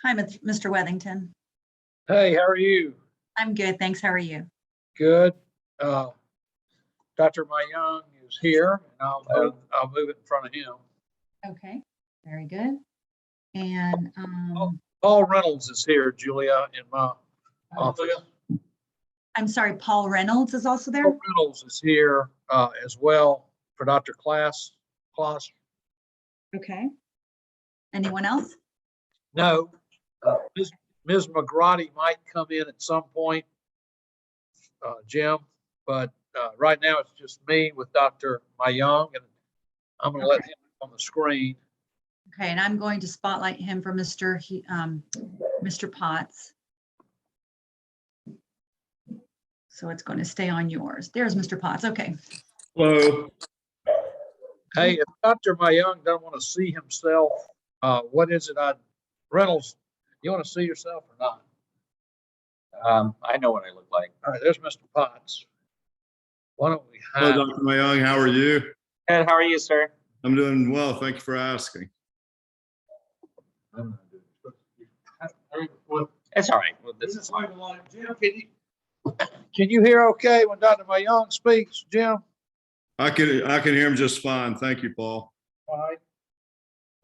Hi, Mr. Wethington. Hey, how are you? I'm good, thanks. How are you? Good. Dr. Myung is here, and I'll move it in front of him. Okay, very good. And Paul Reynolds is here, Julia, in my office. I'm sorry, Paul Reynolds is also there? Paul Reynolds is here as well for Dr. Klass. Okay. Anyone else? No, Ms. McGrady might come in at some point, Jim, but right now it's just me with Dr. Myung, and I'm going to let him on the screen. Okay, and I'm going to spotlight him for Mr. Potts. So it's going to stay on yours. There's Mr. Potts. Okay. Hello. Hey, if Dr. Myung doesn't want to see himself, what is it? Reynolds, you want to see yourself or not? I know what I look like. All right, there's Mr. Potts. Why don't we Hello, have? Dr. Myung. How are you? Ed, how are you, sir? I'm doing well. Thank you for asking. It's all right. Well, this is fine. Jim, can you hear okay when Dr. Myung speaks, Jim? I can hear him just fine. Thank you, Paul. All right.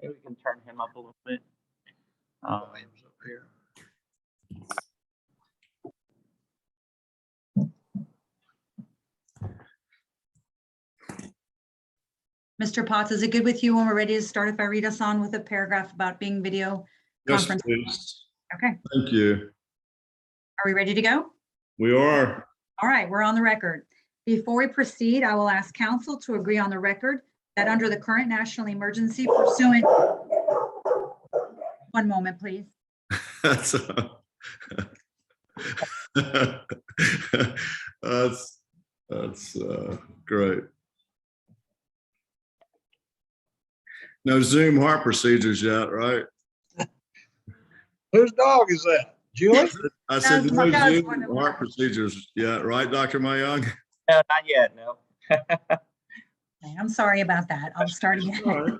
Maybe we can turn him up a little bit. Williams up here. Mr. Potts, is it good with you when we're ready to start if I read us on with a paragraph about being video Yes, conference? please. Okay. Thank you. Are we ready to go? We are. All right, we're on the record. Before we proceed, I will ask counsel to agree on the record that under the current national emergency pursuant. One moment, please. That's great. No Zoom heart procedures yet, right? Whose dog is that? Julie? I said no That was Zoom one of heart mine. procedures yet, right, Dr. Myung? No, not yet. No. Okay, I'm sorry about that. I'll start again. All right.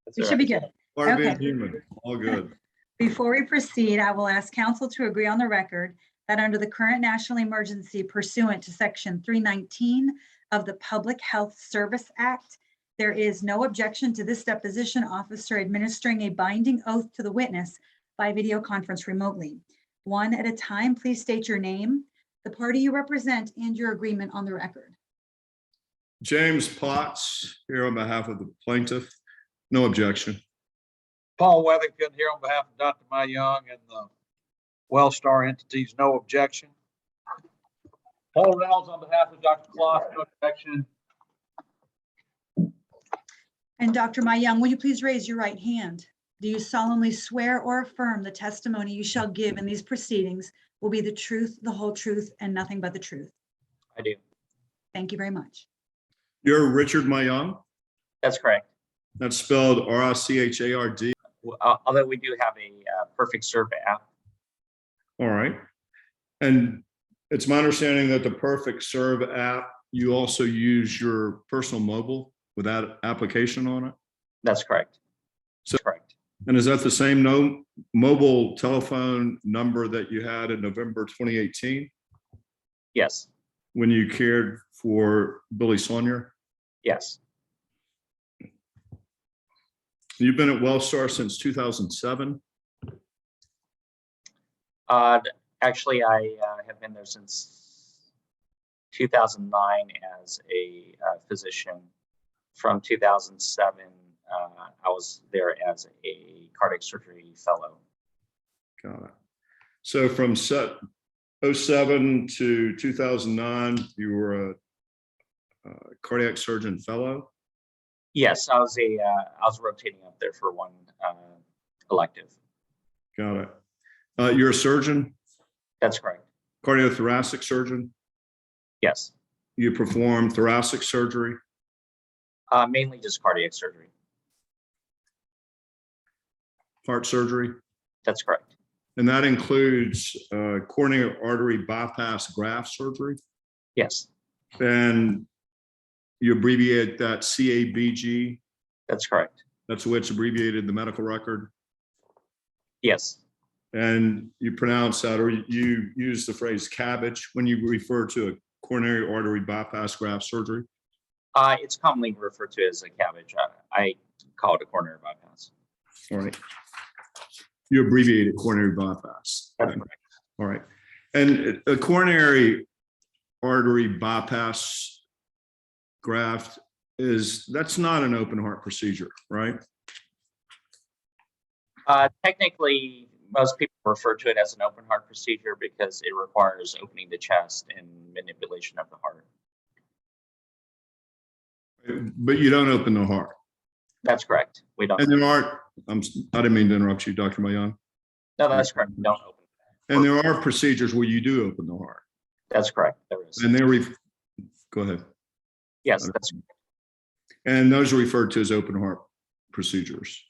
That's We all should be right. good. Part of being Okay. human. All good. Before we proceed, I will ask counsel to agree on the record that under the current national emergency pursuant to Section 319 of the Public Health Service Act, there is no objection to this deposition officer administering a binding oath to the witness by video conference remotely. One at a time, please state your name, the party you represent, and your agreement on the record. James Potts here on behalf of the plaintiff. No objection. Paul Wethington here on behalf of Dr. Myung and the WellStar entities, no objection. Paul Reynolds on behalf of Dr. Klass, no objection. And Dr. Myung, will you please raise your right hand? Do you solemnly swear or affirm the testimony you shall give in these proceedings will be the truth, the whole truth, and nothing but the truth? I do. Thank you very much. You're Richard Myung. That's correct. That's spelled R-I-C-H-A-R-D. Although we do have a perfect serve app. All right. And it's my understanding that the Perfect Serve app, you also use your personal mobile with that application on it? That's correct. So- correct. And is that the same mobile telephone number that you had in November 2018 Yes. when you cared for Billy Saunier? Yes. You've been at WellStar since 2007? Actually, I have been there since 2009 as a physician. From 2007, I was there as a cardiac surgery fellow. Got it. So from 07 to 2009, you were a cardiac surgeon fellow? Yes, I was rotating up there for one elective. Got it. You're a surgeon, That's correct. cardiothoracic surgeon? Yes. You perform thoracic surgery? Mainly just cardiac surgery. Heart surgery? That's correct. And that includes coronary artery bypass graft surgery? Yes. And you abbreviate that CABG? That's correct. That's what's abbreviated in the medical record? Yes. And you pronounce that, or you use the phrase cabbage when you refer to a coronary artery bypass graft surgery? It's commonly referred to as a cabbage. I call it a coronary bypass. All right. You abbreviate it coronary bypass. That's Okay. correct. All right. And a coronary artery bypass graft that's not an open heart procedure, right? Technically, most people refer to it as an open heart procedure because it requires opening the chest and manipulation of the heart. But you don't open the heart. That's correct. We don't. And there are, I didn't mean to interrupt you, Dr. Myung. No, that's correct. We don't open. And there are procedures where you do open the heart. That's correct. There is. And go ahead. Yes, that's And those are referred to as open heart procedures.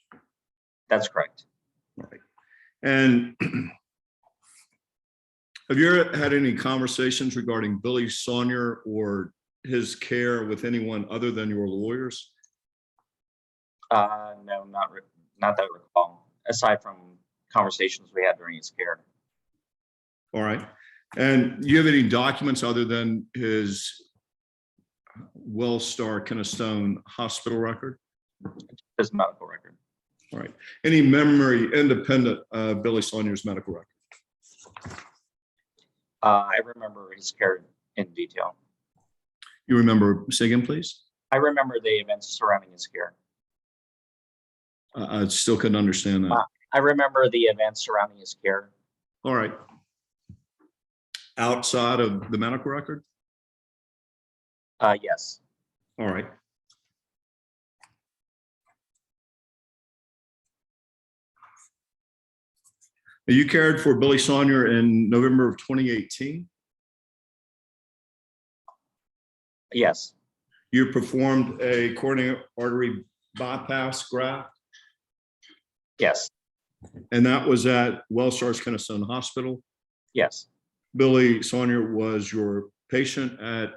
that's correct. Right. And have you ever had any conversations regarding Billy Saunier or his care with anyone other than your lawyers? No, not that I recall. Aside from conversations we had during his care. All right. And do you have any documents other than his WellStar Keystone hospital record? His medical record. All right. Any memory independent of Billy Saunier's medical record? I remember his care in detail. You remember, say again, please? I remember the events surrounding his care. I still couldn't understand that. I remember the events surrounding his care. All right. Outside of the medical record? Yes. All right. You cared for Billy Saunier in November of 2018. Yes. You performed a coronary artery bypass graft, Yes. and that was at WellStar's Keystone Hospital. Yes. Billy Saunier was your patient at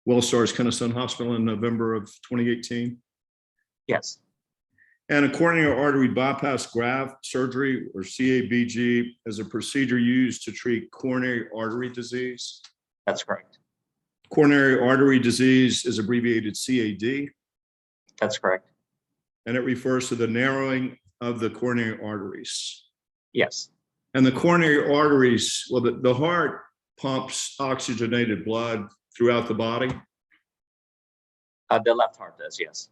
WellStar's Keystone Hospital in November of 2018. Yes. And a coronary artery bypass graft surgery, or CABG, is a procedure used to treat coronary artery disease. That's correct. Coronary artery disease is abbreviated CAD, That's correct. and it refers to the narrowing of the coronary arteries. Yes. And the coronary arteries, well, the heart pumps oxygenated blood throughout the body, The left heart does. Yes.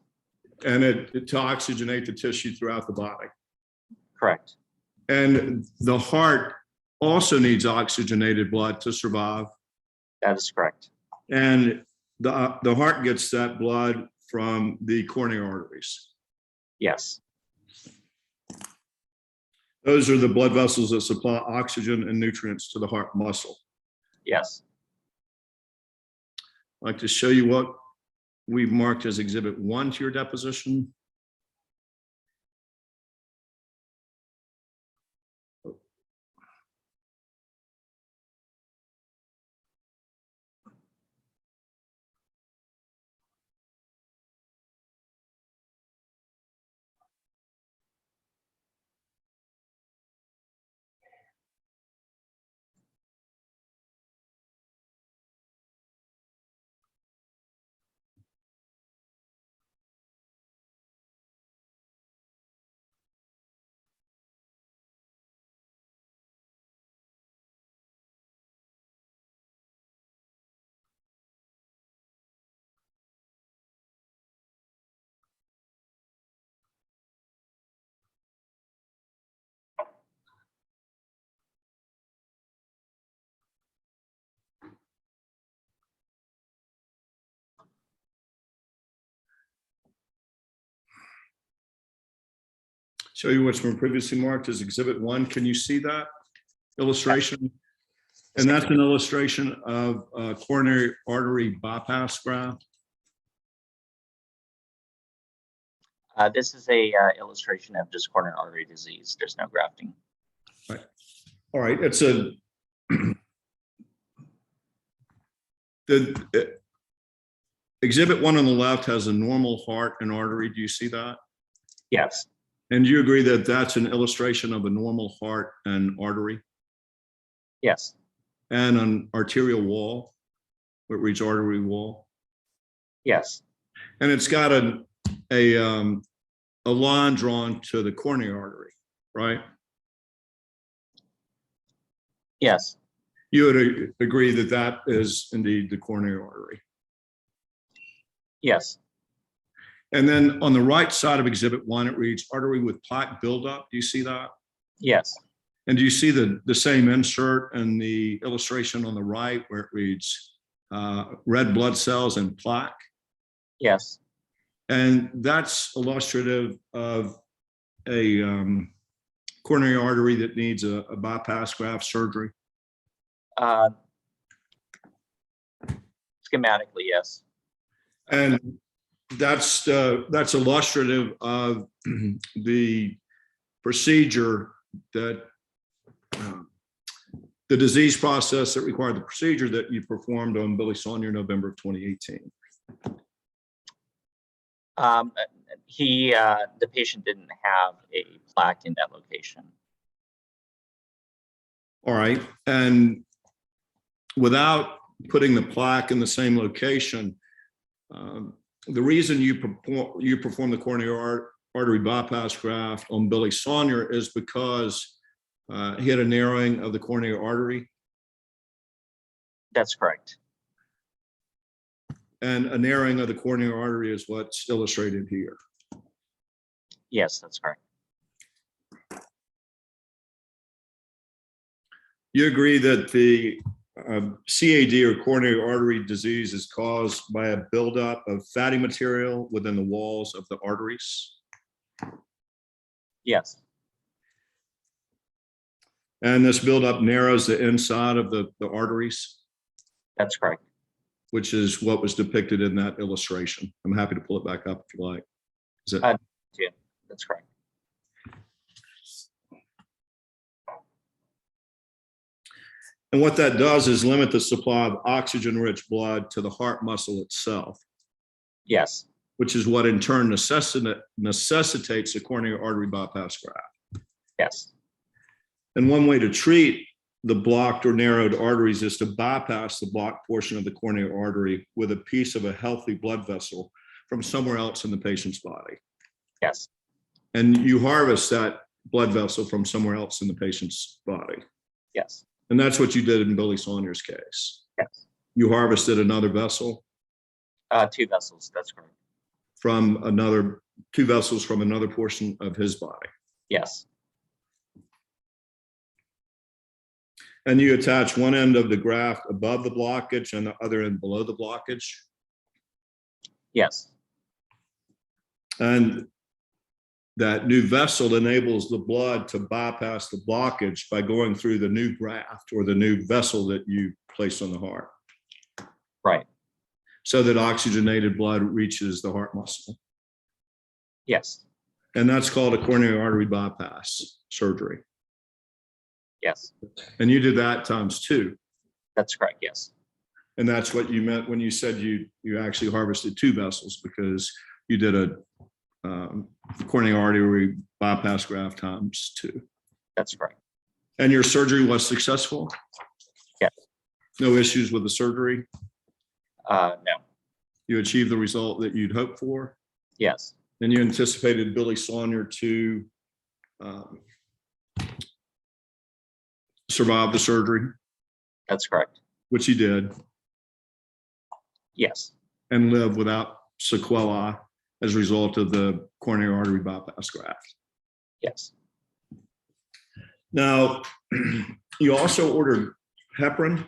and it to oxygenate the tissue throughout the body. Correct. And the heart also needs oxygenated blood to survive. That is correct. And the heart gets that blood from the coronary arteries. Yes. Those are the blood vessels that supply oxygen and nutrients to the heart muscle. Yes. I'd like to show you what we've marked as Exhibit 1 to your deposition. Show you what's been previously marked as Exhibit 1. Can you see that illustration? And that's an illustration of a coronary artery bypass graft. This is a illustration of just coronary artery disease. There's no grafting. All right, it's Exhibit 1 on the left has a normal heart and artery. Do you see that? Yes. And you agree that that's an illustration of a normal heart and artery Yes, and an arterial wall, where it reads artery wall? yes, And it's got a line drawn to the coronary artery, right? yes, You would agree that that is indeed the coronary artery. yes, And then on the right side of Exhibit 1, it reads artery with plaque buildup. Do you see that? yes, And do you see the same insert in the illustration on the right where it reads red blood cells and plaque? yes. And that's illustrative of a coronary artery that needs a bypass graft surgery. Schematically, yes. And that's illustrative of the procedure that the disease process that required the procedure that you performed on Billy Saunier November of 2018. The patient didn't have a plaque in that location. All right. And without putting the plaque in the same location, the reason you perform the coronary artery bypass graft on Billy Saunier is because he had a narrowing of the coronary artery. That's correct. And a narrowing of the coronary artery is what's illustrated here. Yes, that's correct. You agree that the CAD or coronary artery disease is caused by a buildup of fatty material within the walls of the arteries? Yes, And this buildup narrows the inside of the arteries, that's correct. which is what was depicted in that illustration. I'm happy to pull it back up if you like. Is it? Yeah, that's correct. And what that does is limit the supply of oxygen-rich blood to the heart muscle itself, Yes, which is what in turn necessitates a coronary artery bypass graft. yes, And one way to treat the blocked or narrowed arteries is to bypass the blocked portion of the coronary artery with a piece of a healthy blood vessel from somewhere else in the patient's body. yes, And you harvest that blood vessel from somewhere else in the patient's body. yes, And that's what you did in Billy Saunier's case. yes. You harvested another vessel 2 vessels, that's correct. from two vessels from another portion of his body. Yes, And you attach one end of the graft above the blockage and the other end below the blockage. yes, And that new vessel enables the blood to bypass the blockage by going through the new graft or the new vessel that you place on the heart, right. so that oxygenated blood reaches the heart muscle. Yes, And that's called a coronary artery bypass surgery. yes, And you did that times 2. that's correct. Yes, And that's what you meant when you said you actually harvested 2 vessels, because you did a coronary artery bypass graft times 2. that's correct. And your surgery was successful? Yes. No issues with the surgery? No, You achieved the result that you'd hoped for? yes, And you anticipated Billy Saunier to survive the surgery, that's correct. which he did, Yes, and live without sequelae as a result of the coronary artery bypass graft. yes, Now, you also ordered heparin.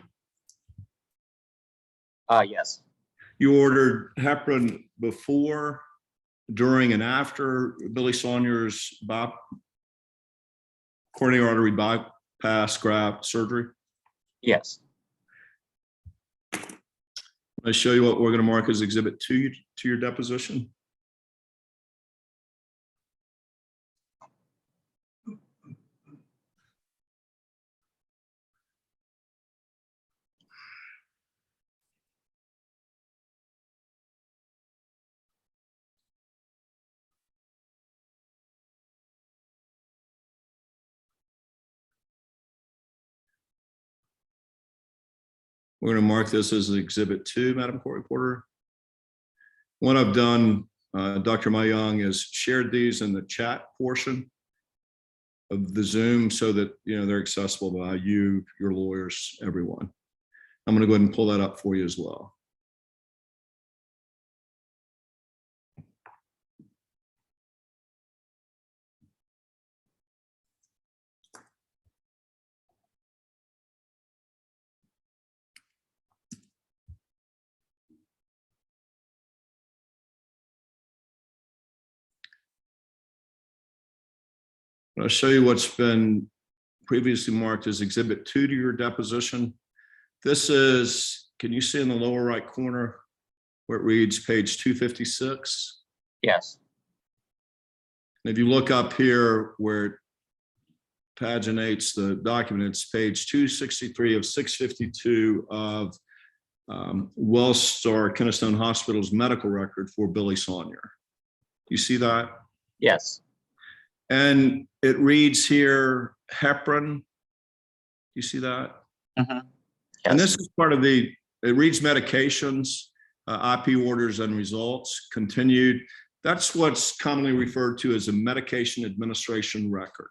yes, You ordered heparin before, during, and after Billy Saunier's coronary artery bypass graft surgery. yes. I'll show you what we're going to mark as Exhibit 2 to your deposition. We're going to mark this as Exhibit 2, Madam Court Reporter. What I've done, Dr. Myung, is shared these in the chat portion of the Zoom so that they're accessible by you, your lawyers, everyone. I'm going to go ahead and pull that up for you as well. I'll show you what's been previously marked as Exhibit 2 to your deposition. This is, can you see in the lower right corner where it reads page 256? Yes. And if you look up here where it paginates the document, it's page 263 of 652 of WellStar Keystone Hospital's medical record for Billy Saunier. You see that? Yes. And it reads here, heparin. You see that? Mm-hmm. Yes. And this is part of it reads medications, IP orders and results, continued. That's what's commonly referred to as a medication administration record.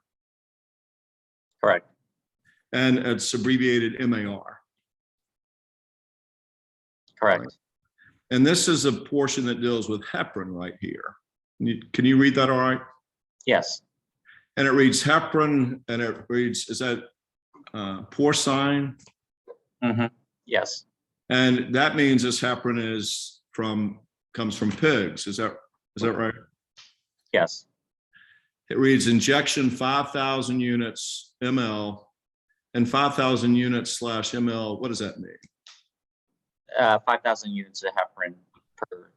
Correct. And it's abbreviated MAR. Correct. Right. And this is a portion that deals with heparin right here. Can you read that all right? Yes. And it reads heparin, and it reads, is that porcine? Mm-hmm. Yes. And that means this heparin comes from pigs. Is that right? Yes. It reads injection 5,000 units ml and 5,000 units /ml. What does that mean? 5,000 units of heparin per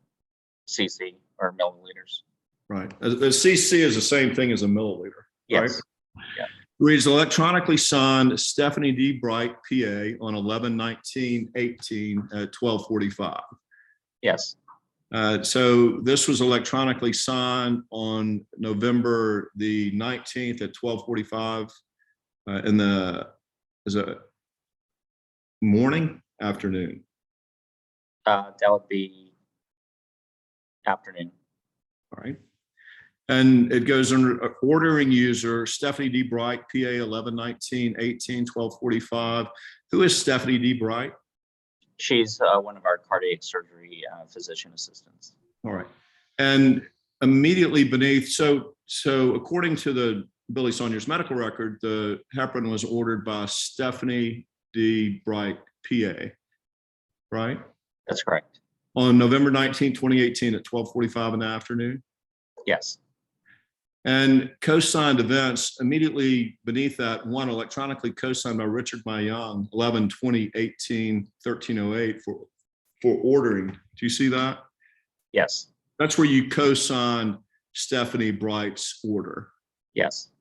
cc or milliliters. Right. The cc is the same thing as a milliliter. Yes. Right? Yeah. Reads electronically signed Stephanie D. Bright, PA, on 11/19/18 at 12:45. Yes. So this was electronically signed on November the 19th at 12:45 is it morning, afternoon? That would be afternoon. All right. And it goes under ordering user, Stephanie D. Bright, PA 11/19/18, 12:45. Who is Stephanie D. Bright? She's one of our cardiac surgery physician assistants. All right. And immediately beneath, so according to the Billy Saunier's medical record, the heparin was ordered by Stephanie D. Bright, PA, right? That's correct. On November 19, 2018 at 12:45 in the afternoon. Yes. And co-signed events immediately beneath that, one electronically co-signed by Richard Myung, 11/20/18, 13:08 for ordering. Do you see that? Yes. That's where you co-signed Stephanie Bright's order. Yes.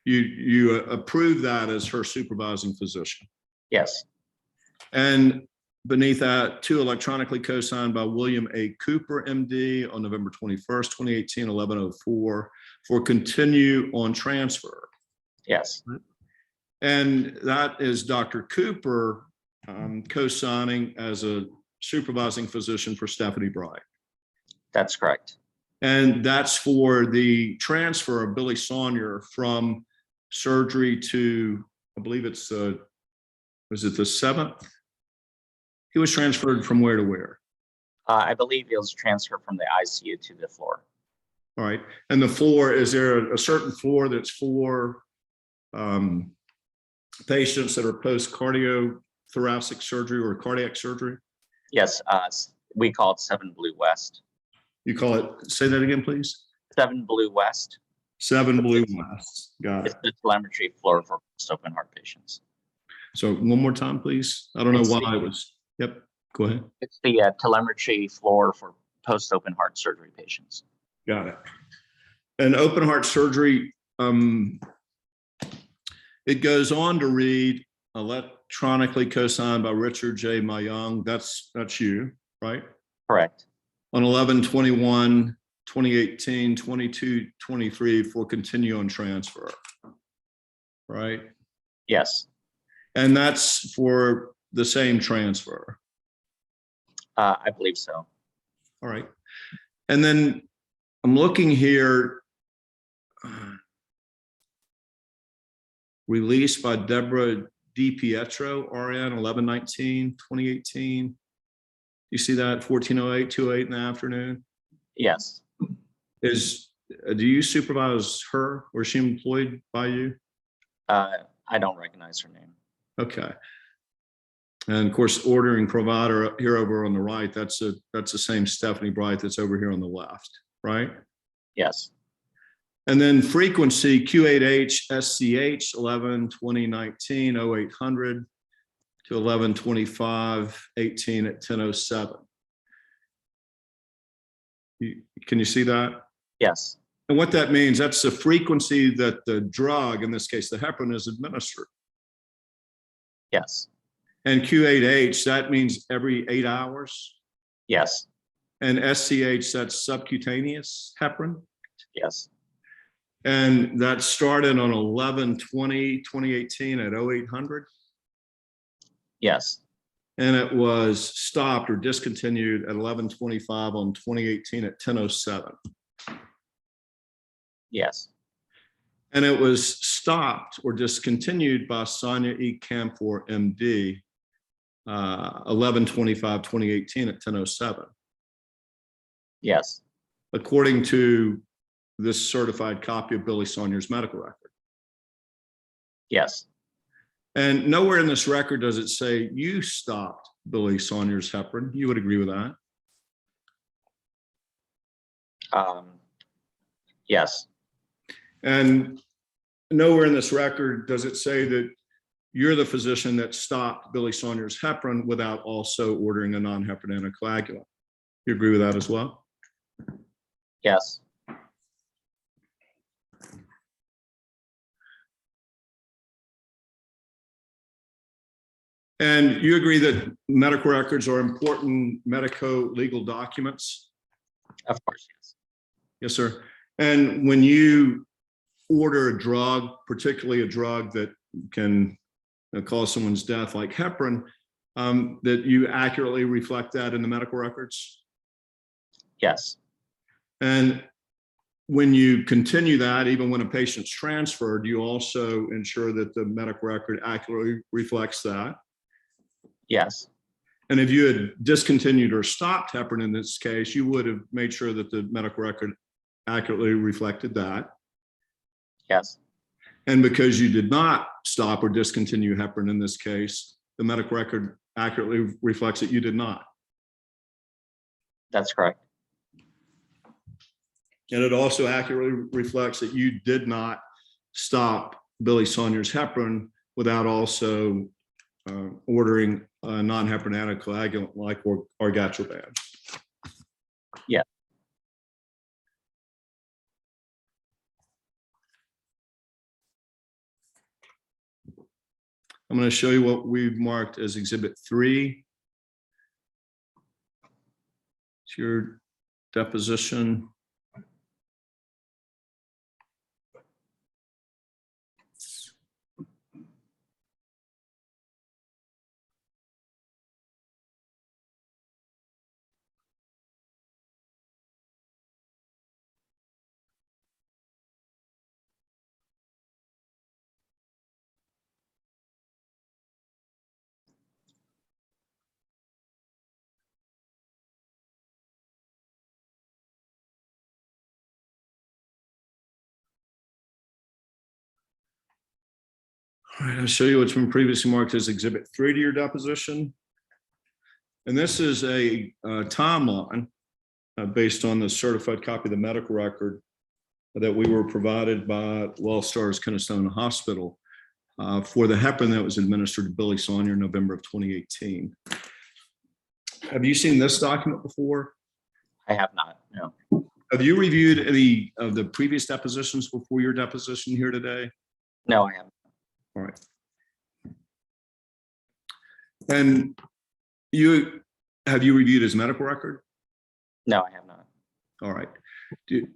You approve that as her supervising physician. Yes. And beneath that, two electronically co-signed by William A. Cooper, MD, on November 21st, 2018, 11:04 for continue on transfer. Yes. And that is Dr. Cooper co-signing as a supervising physician for Stephanie Bright. That's correct. And that's for the transfer of Billy Saunier from surgery to, I believe it's, was it the 7th? He was transferred from where to where? I believe it was transferred from the ICU to the floor. All right. And the floor, is there a certain floor that's for patients that are post-cardiothoracic surgery or cardiac surgery? Yes. We call it 7 Blue West. You call it, say that again, please? 7 Blue West. 7 Blue West. Got It's it. the telemetry floor for post-open heart patients. So one more time, please. I don't know why it was. Yep. Go ahead. It's the telemetry floor for post-open heart surgery patients. Got it. And open heart surgery, it goes on to read electronically co-signed by Richard J. Myung. That's you, right? Correct. On 11/21/2018, 22/23 for continue on transfer, right? Yes. And that's for the same transfer? I believe so. All right. And then I'm looking here. Released by Deborah DiPietro, RN 11/19/2018. You see that 14:08, 2:08 in the afternoon? Yes. Do you supervise her, or is she employed by you? I don't recognize her name. Okay. And of course, ordering provider here over on the right, that's the same Stephanie Bright that's over here on the left, right? Yes. And then frequency Q8H SCH 11/2019 0800 to 11/25/18 at 10:07. Can you see that? Yes. And what that means, that's the frequency that the drug, in this case, the heparin, is administered. Yes. And Q8H, that means every 8 hours. Yes. And SCH, that's subcutaneous heparin. Yes. And that started on 11/20/2018 at 0800. Yes. And it was stopped or discontinued at 11/25 on 2018 at 10:07. Yes. And it was stopped or discontinued by Saunier E. Camphor, MD, 11/25/2018 at 10:07. Yes. According to this certified copy of Billy Saunier's medical record. Yes. And nowhere in this record does it say you stopped Billy Saunier's heparin. You would agree with that? Yes. And nowhere in this record does it say that you're the physician that stopped Billy Saunier's heparin without also ordering a non-heparin anticoagulant. You agree with that as well? Yes. And you agree that medical records are important medico-legal documents? Of course. Yes. Yes, sir. And when you order a drug, particularly a drug that can cause someone's death like heparin, that you accurately reflect that in the medical records? Yes. And when you continue that, even when a patient's transferred, you also ensure that the medical record accurately reflects that? Yes. And if you had discontinued or stopped heparin in this case, you would have made sure that the medical record accurately reflected that. Yes. And because you did not stop or discontinue heparin in this case, the medical record accurately reflects that you did not. That's correct. And it also accurately reflects that you did not stop Billy Saunier's heparin without also ordering a non-heparin anticoagulant like argatroban. Yeah. I'm going to show you what we've marked as Exhibit 3. It's your deposition. All right, I'll show you what's been previously marked as Exhibit 3 to your deposition. And this is a timeline based on the certified copy of the medical record that we were provided by WellStar's Keystone Hospital for the heparin that was administered to Billy Saunier in November of 2018. Have you seen this document before? I have not. No. Have you reviewed any of the previous depositions before your deposition here today? No, I haven't. All right. And have you reviewed his medical record? No, I have not. All right. Do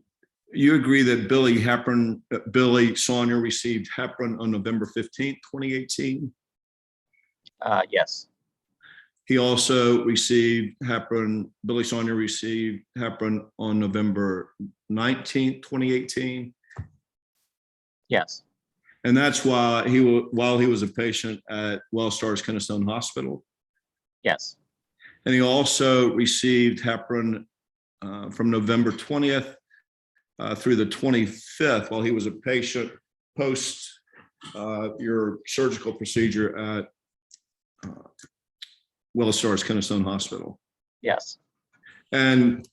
you agree that Billy Saunier received heparin on November 15th, 2018? Yes. He also received heparin, Billy Saunier received heparin on November 19th, 2018. Yes, And that's while he was a patient at WellStar's Keystone Hospital. yes, And he also received heparin from November 20th through the 25th while he was a patient post your surgical procedure at WellStar's Keystone Hospital. yes, And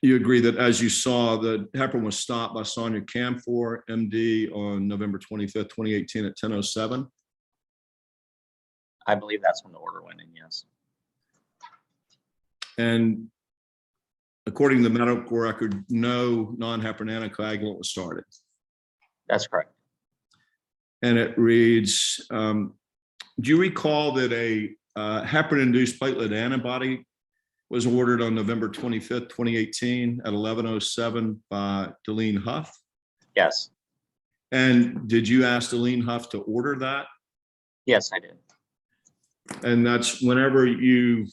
you agree that, as you saw, the heparin was stopped by Sonia Camphor, MD, on November 25th, 2018 at 10:07. I believe that's when the order went in, yes. And according to the medical record, no non-heparin anticoagulant was started. That's correct. And it reads, do you recall that a heparin-induced platelet antibody was ordered on November 25th, 2018 at 11:07 by Delene Huff? Yes, And did you ask Delene Huff to order that? yes, I did. And that's whenever you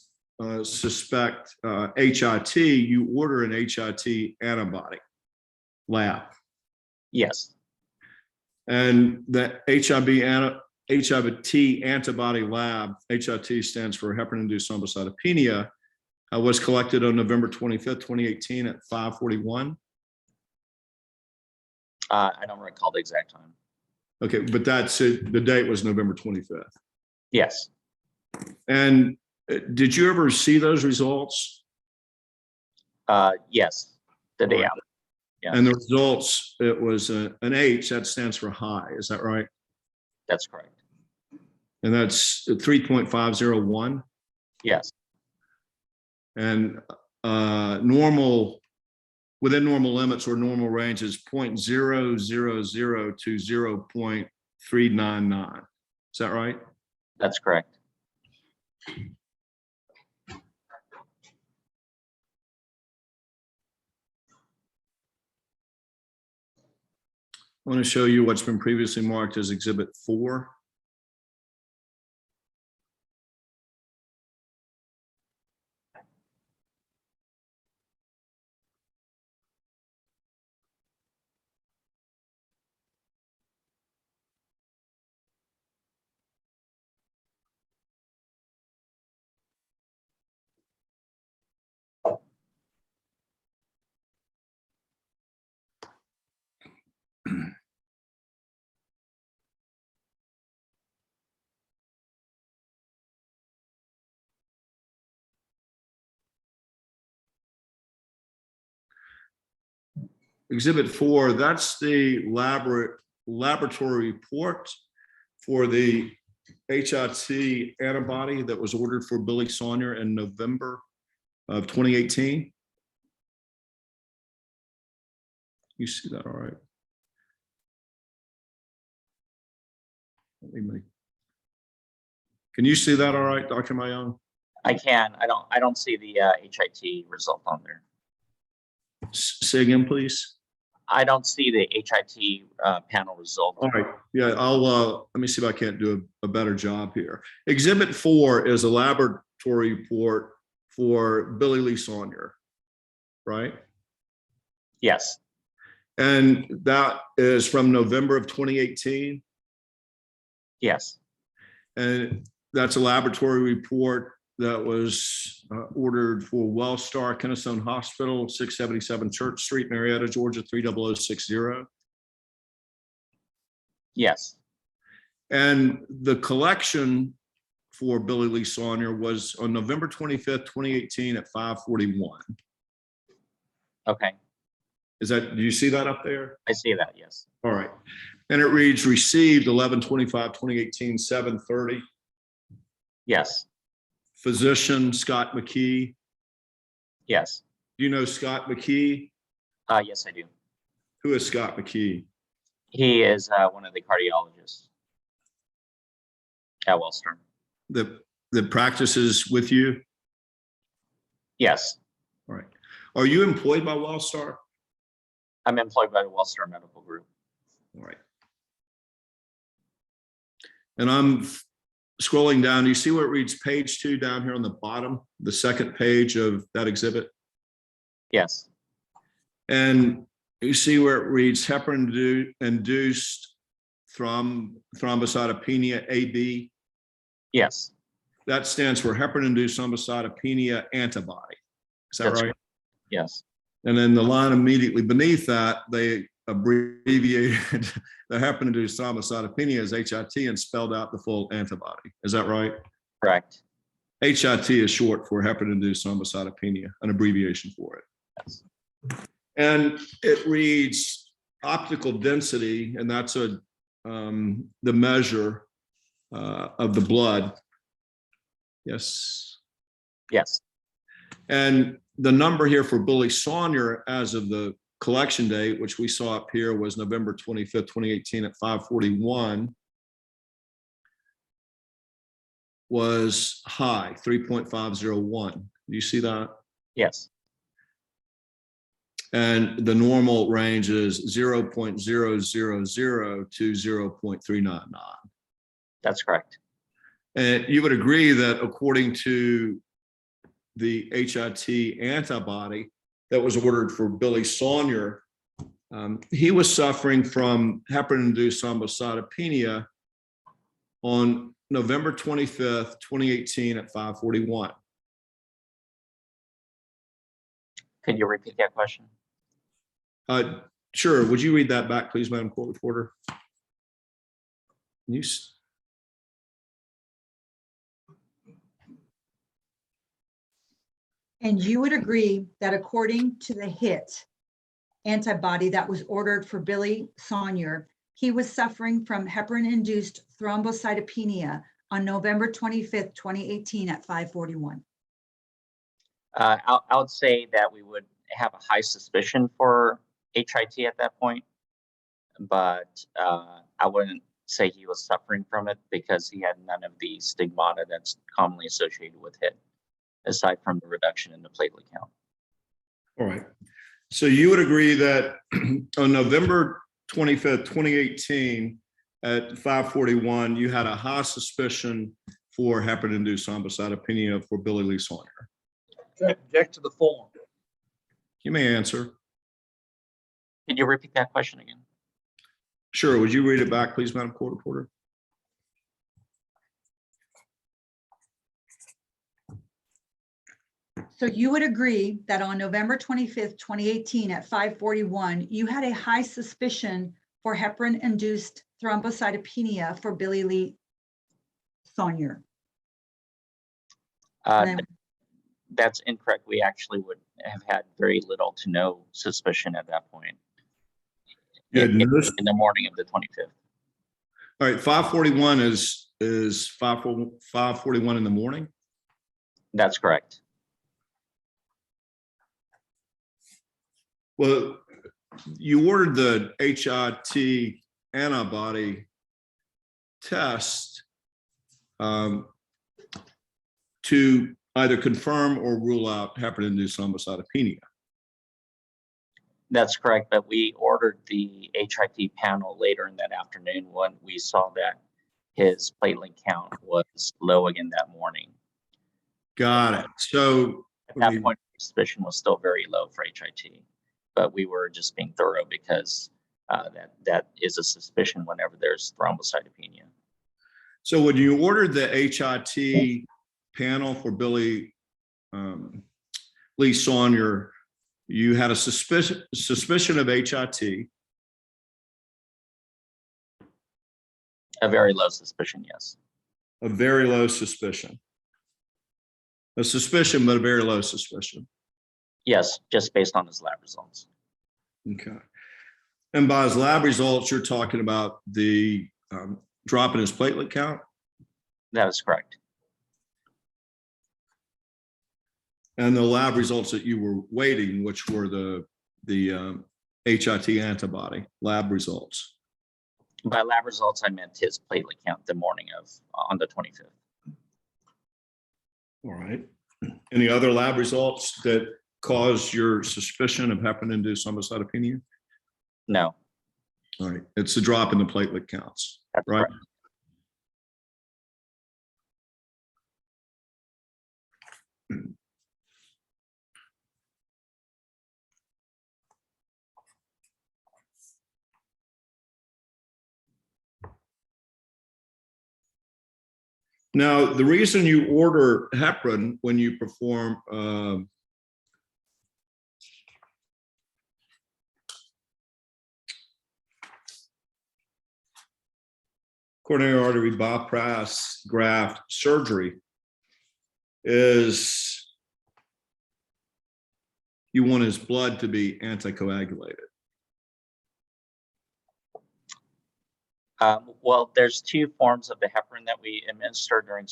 suspect HIT, you order an HIT antibody lab. Yes, And the HIT antibody lab, HIT stands for heparin-induced thrombocytopenia, was collected on November 25th, 2018 at 5:41. I don't recall the exact time. Okay, but that's it. The date was November 25th. Yes, And did you ever see those results? yes, the day Right. after. Yeah. And the results, it was an H, that stands for high. Is that right? That's correct. And that's 3.501. Yes, And within normal limits or normal range is 0.000 to 0.399. Is that right? that's correct. I want to show you what's been previously marked as Exhibit 4. Exhibit 4, that's the laboratory report for the HIT antibody that was ordered for Billy Saunier in November of 2018. You see that all right? Can you see that all right, Dr. Myung? I can. I don't see the HIT result on there. Say again, please. I don't see the HIT panel result. All right. Yeah, let me see if I can't do a better job here. Exhibit 4 is a laboratory report for Billy Lee Saunier, right? Yes, And that is from November of 2018. yes, And that's a laboratory report that was ordered for WellStar Keystone Hospital, 677 Church Street, Marietta, Georgia, 30060. yes, And the collection for Billy Lee Saunier was on November 25th, 2018 at 5:41. okay. Do you see that up there? I see that, yes. All right. And it reads received 11/25/2018, 7:30. Yes, Physician Scott McKee. yes, Do you know Scott McKee? yes, I do. Who is Scott McKee? He is one of the cardiologists at WellStar. That practices with you? Yes, All right. Are you employed by WellStar? I'm employed by the WellStar Medical Group. All right. And I'm scrolling down, do you see where it reads page 2 down here on the bottom, the second page of that exhibit? Yes, And you see where it reads heparin-induced thrombocytopenia AB? yes, That stands for heparin-induced thrombocytopenia antibody. Is that That's right? yes, And then the line immediately beneath that, they abbreviated the heparin-induced thrombocytopenia as HIT and spelled out the full antibody. Is that right? correct. HIT is short for heparin-induced thrombocytopenia, an abbreviation for it. Yes. And it reads optical density, and that's the measure of the blood. Yes. Yes, And the number here for Billy Saunier as of the collection date, which we saw up here, was November 25th, 2018 at 5:41, was high, 3.501. Do you see that? yes, And the normal range is 0.000 to 0.399. that's correct. And you would agree that according to the HIT antibody that was ordered for Billy Saunier, he was suffering from heparin-induced thrombocytopenia on November 25th, 2018 at 5:41. Could you repeat that question? Sure. Would you read that back, please, Madam Court Reporter? You And you would agree that according to the HIT antibody that was ordered for Billy Saunier, he was suffering from heparin-induced thrombocytopenia on November 25th, 2018 at 5:41. I would say that we would have a high suspicion for HIT at that point, but I wouldn't say he was suffering from it because he had none of the stigmata that's commonly associated with HIT, aside from the reduction in the platelet count. All right. So you would agree that on November 25th, 2018 at 5:41, you had a high suspicion for heparin-induced thrombocytopenia for Billy Lee Saunier. Object to the form. You may answer. Could you repeat that question again? Sure. Would you read it back, please, Madam Court Reporter? So you would agree that on November 25th, 2018 at 5:41, you had a high suspicion for heparin-induced thrombocytopenia for Billy Lee Saunier. And then- That's incorrect. We actually would have had very little to no suspicion at that point in the morning of the 25th. All right. 5:41 is 5:41 in the morning. That's correct. Well, you ordered the HIT antibody test to either confirm or rule out heparin-induced thrombocytopenia. That's correct, but we ordered the HIT panel later in that afternoon when we saw that his platelet count was low again that morning. Got it. So At that point, suspicion was still very low for HIT, but we were just being thorough because that is a suspicion whenever there's thrombocytopenia. So when you ordered the HIT panel for Billy Lee Saunier, you had a suspicion of HIT. A very low suspicion, yes. A very low suspicion. A suspicion, but a very low suspicion. Yes, just based on his lab results. Okay. And by his lab results, you're talking about the drop in his platelet count? That is correct. And the lab results that you were waiting, which were the HIT antibody lab results. By lab results, I meant his platelet count the morning of on the 25th. All right. Any other lab results that caused your suspicion of heparin-induced thrombocytopenia? No. All right. It's a drop in the platelet counts, That's right? correct. Now, the reason you order heparin when you perform coronary artery bypass graft surgery is you want his blood to be anticoagulated. Well, there's two forms of the heparin that we administer during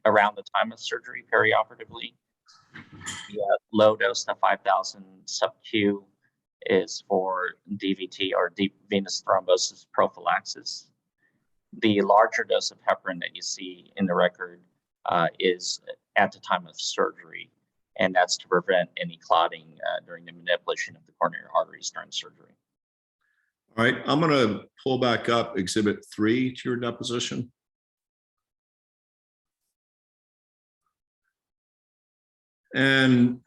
around the time of surgery, perioperatively. The low dose, the 5,000 sub-Q, is for DVT, or deep venous thrombosis prophylaxis. The larger dose of heparin that you see in the record is at the time of surgery, and that's to prevent any clotting during the manipulation of the coronary arteries during surgery. All right, I'm going to pull back up Exhibit 3 to your deposition. And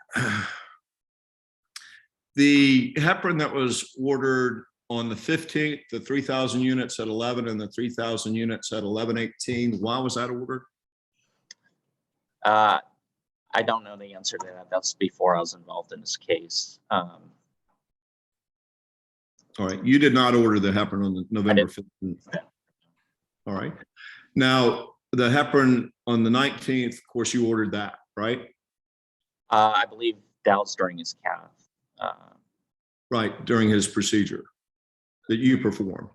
the heparin that was ordered on the 15th, the 3,000 units at 11 and the 3,000 units at 11:18, why was that ordered? I don't know the answer to that. That's before I was involved in this case. All right, you did not order the heparin on the November 15th. All right. Now, the heparin on the 19th, of course, you ordered that, right? I believe that was during his cath. Right, during his procedure that you performed.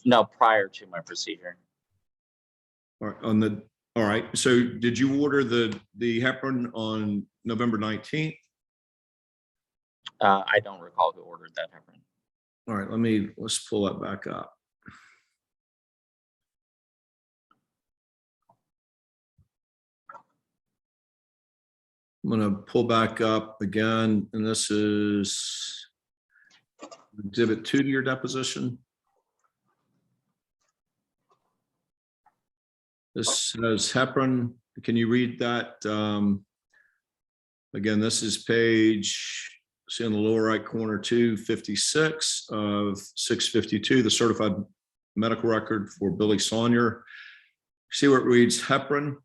No, prior to my procedure. All right, all right. So did you order the heparin on November 19th? I don't recall who ordered that heparin. All right, let's pull that back up. I'm going to pull back up again, and this is Exhibit 2 to your deposition. This says heparin. Can you read that? Again, this is page, see in the lower right corner, 256 of 652, the certified medical record for Billy Saunier. See where it reads heparin,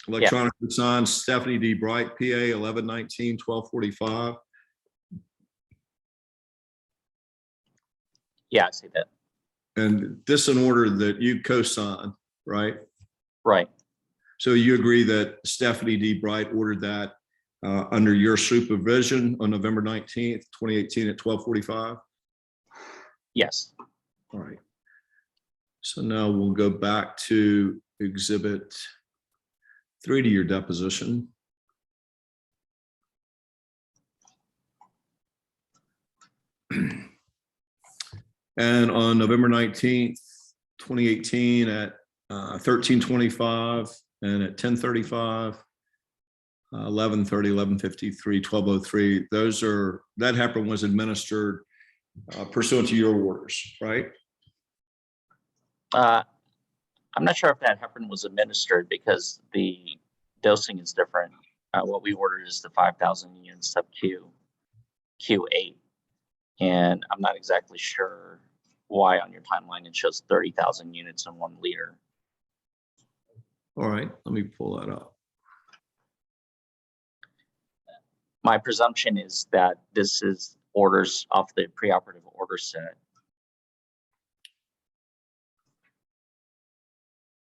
electronically signed Stephanie D. Bright, PA 11/19/1245. Yeah, I see that. And this is an order that you co-signed, right? Right. So you agree that Stephanie D. Bright ordered that under your supervision on November 19th, 2018 at 12:45? Yes. All right. So now we'll go back to Exhibit 3 to your deposition. And on November 19th, 2018 at 13:25 and at 10:35, 11:30, 11:53, 12:03, that heparin was administered pursuant to your orders, right? I'm not sure if that heparin was administered because the dosing is different. What we ordered is the 5,000 units sub-Q, Q8. And I'm not exactly sure why on your timeline it shows 30,000 units in 1 liter. All right, let me pull that up. My presumption is that this is orders off the preoperative order set.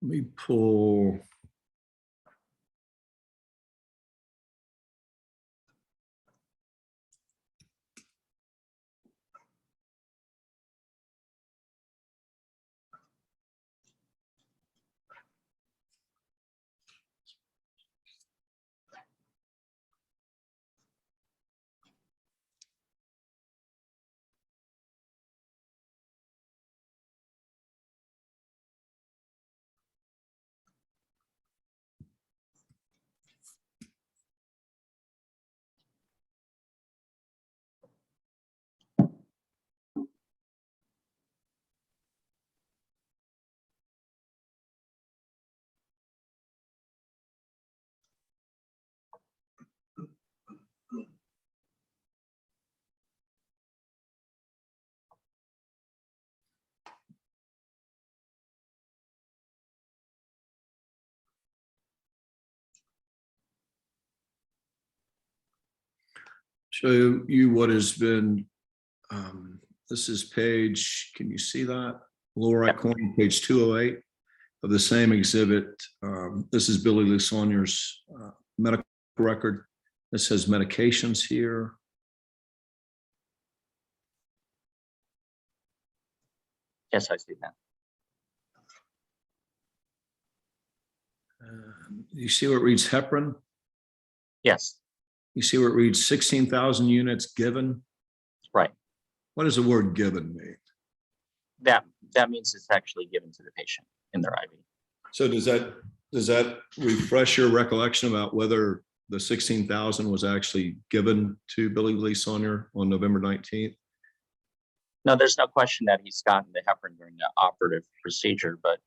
Let me pull. show you what has been, this is page, can you see that? Lower right corner, page 208 of the same exhibit. This is Billy Saunier's medical record. This has medications here. Yes, I see that. You see where it reads heparin? Yes, You see where it reads 16,000 units given? right. What does the word given mean? That means it's actually given to the patient in their IV. So does that refresh your recollection about whether the 16,000 was actually given to Billy Saunier on November 19th? No, there's no question that he's gotten the heparin during the operative procedure, but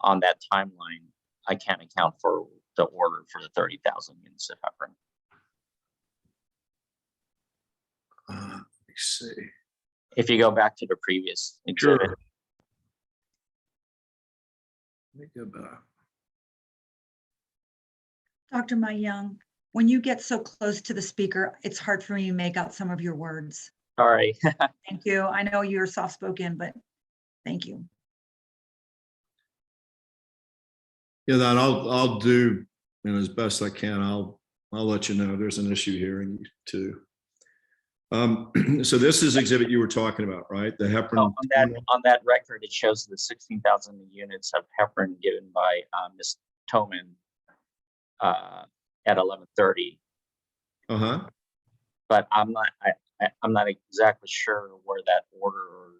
on that timeline, I can't account for the order for the 30,000 units of heparin. Let me see. If you go back to the previous exhibit, Sure. Let me go back. Dr. Myung, when you get so close to the speaker, it's hard for me to make out some of your words. sorry. Thank you. I know you're soft-spoken, but thank you. Yeah, that I'll do, as best I can. I'll let you know there's an issue here too. So this is exhibit you were talking about, right? The heparin. On that record, it shows the 16,000 units of heparin given by Ms. Toman at 11:30. Uh-huh. But I'm not exactly sure where that order, or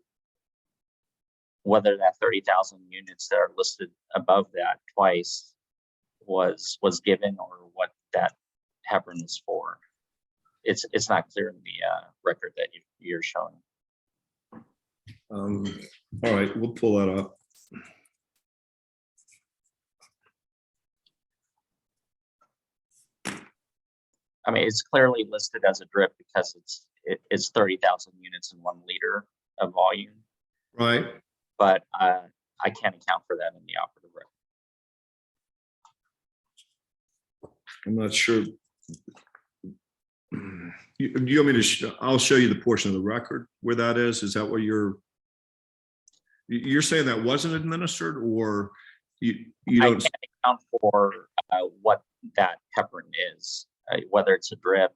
whether that 30,000 units that are listed above that twice was given, or what that heparin is for. It's not clear in the record that you're showing. All right, we'll pull that up. I mean, it's clearly listed as a drip because it's 30,000 units in 1 liter of volume, Right. but I can't account for that in the operative record. I'm not sure. Do you want me to? I'll show you the portion of the record where that is. Is that what you're saying that wasn't administered, or you I don't? can't account for what that heparin is, whether it's a drip.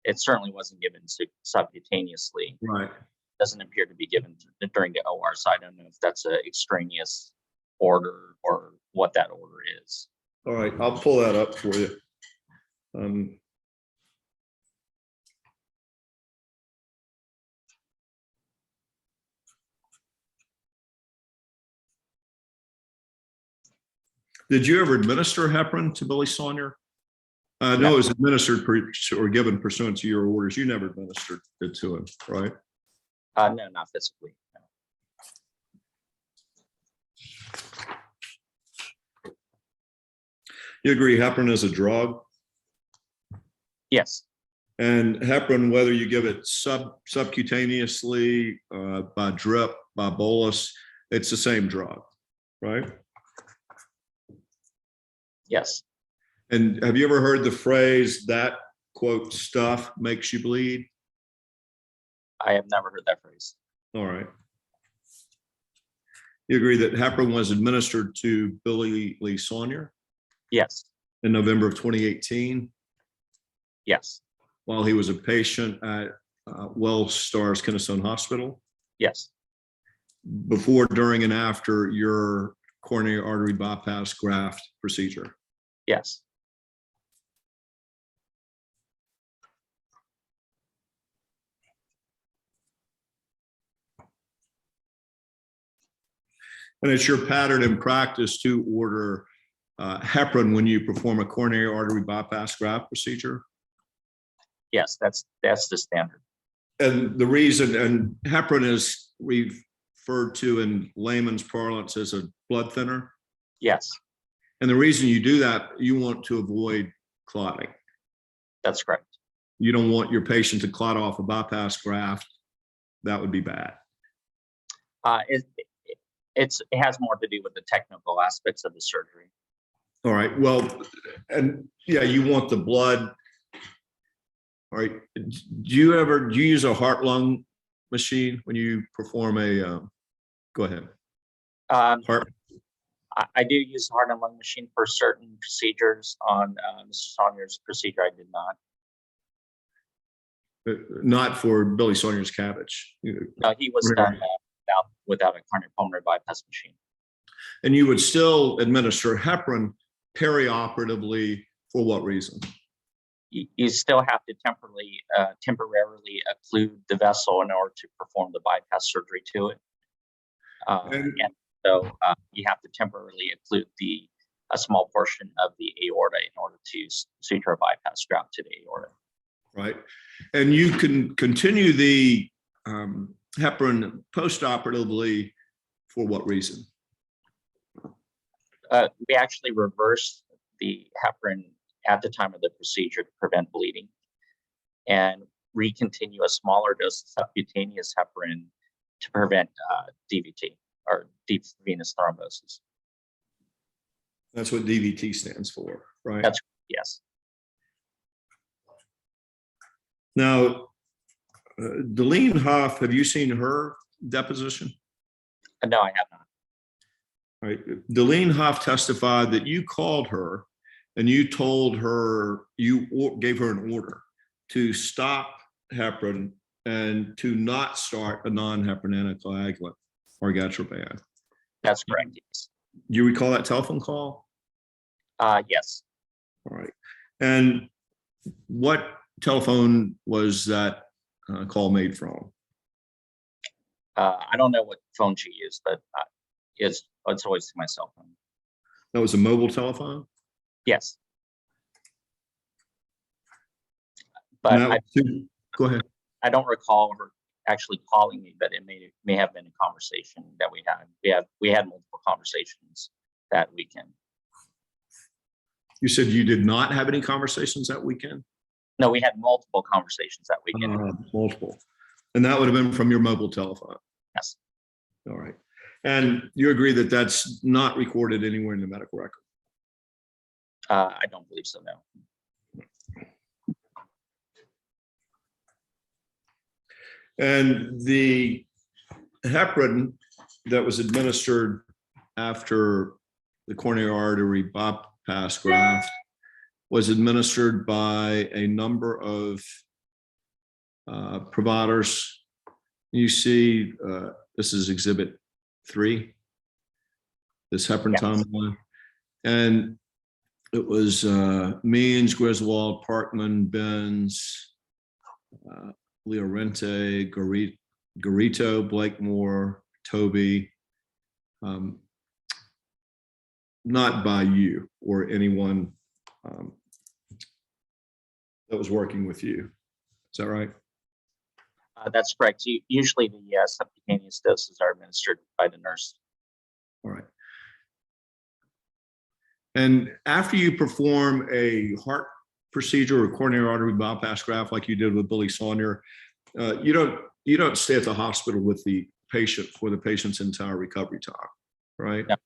It certainly wasn't given subcutaneously. Right. Doesn't appear to be given during the OR, so I don't know if that's an extraneous order or what that order is. All right, I'll pull that up for you. Did you ever administer heparin to Billy Saunier? No, it was administered or given pursuant to your orders. You never administered it to him, right? No, not physically. No. You agree heparin is a drug? Yes. And heparin, whether you give it subcutaneously, by drip, by bolus, it's the same drug, right? Yes. And have you ever heard the phrase that, quote, stuff makes you bleed? I have never heard that phrase. All right. You agree that heparin was administered to Billy Saunier Yes. in November of 2018 Yes. while he was a patient at WellStar's Keystone Hospital? Yes. Before, during, and after your coronary artery bypass graft procedure? Yes. And it's your pattern and practice to order heparin when you perform a coronary artery bypass graft procedure? Yes, that's the standard. And the reason, and heparin is referred to in layman's parlance as a blood thinner. Yes, And the reason you do that, you want to avoid clotting. that's correct. You don't want your patient to clot off a bypass graft. That would be bad. It has more to do with the technical aspects of the surgery. All right, well, and yeah, you want the blood All right. Do you use a heart-lung machine when you perform a, go ahead. Heart. I do use the heart and lung machine for certain procedures. On Mr. Saunier's procedure, I did not. Not for Billy Saunier's cabbage. No, he was done without a coronary pulmonary bypass machine. And you would still administer heparin perioperatively for what reason? You still have to temporarily occlude the vessel in order to perform the bypass surgery to it. And so you have to temporarily occlude a small portion of the aorta in order to suture a bypass graft to the aorta. Right. And you can continue the heparin post-operatively for what reason? We actually reverse the heparin at the time of the procedure to prevent bleeding, and recontinue a smaller dose of subcutaneous heparin to prevent DVT, or deep venous thrombosis. That's what DVT stands for, right? That's yes. Now, Delene Huff, have you seen her deposition? No, I have not. All right. Delene Huff testified that you called her and you told her, you gave her an order to stop heparin and to not start a non-heparin anticoagulant or argatroban. That's correct. Yes. Do you recall that telephone call? Yes. All right. And what telephone was that call made from? I don't know what phone she used, but it's always my cell phone. That was a mobile telephone? Yes. But go ahead. I don't recall her actually calling me, but it may have been a conversation that we had. We had multiple conversations that weekend. You said you did not have any conversations that weekend? No, we had multiple conversations that weekend. Multiple. And that would have been from your mobile telephone? Yes. All right. And you agree that that's not recorded anywhere in the medical record? I don't believe so, no. And the heparin that was administered after the coronary artery bypass graft was administered by a number of providers. You see, this is exhibit 3, this heparin timeline. And it was Means, Griswold, Parkman, Benz, Llorente, Garito, Blakemore, Toby, not by you or anyone that was working with you. Is that right? That's correct. Usually the subcutaneous doses are administered by the nurse. All right. And after you perform a heart procedure or coronary artery bypass graft like you did with Billy Saunier, you don't stay at the hospital with the patient for the patient's entire recovery time, right? No.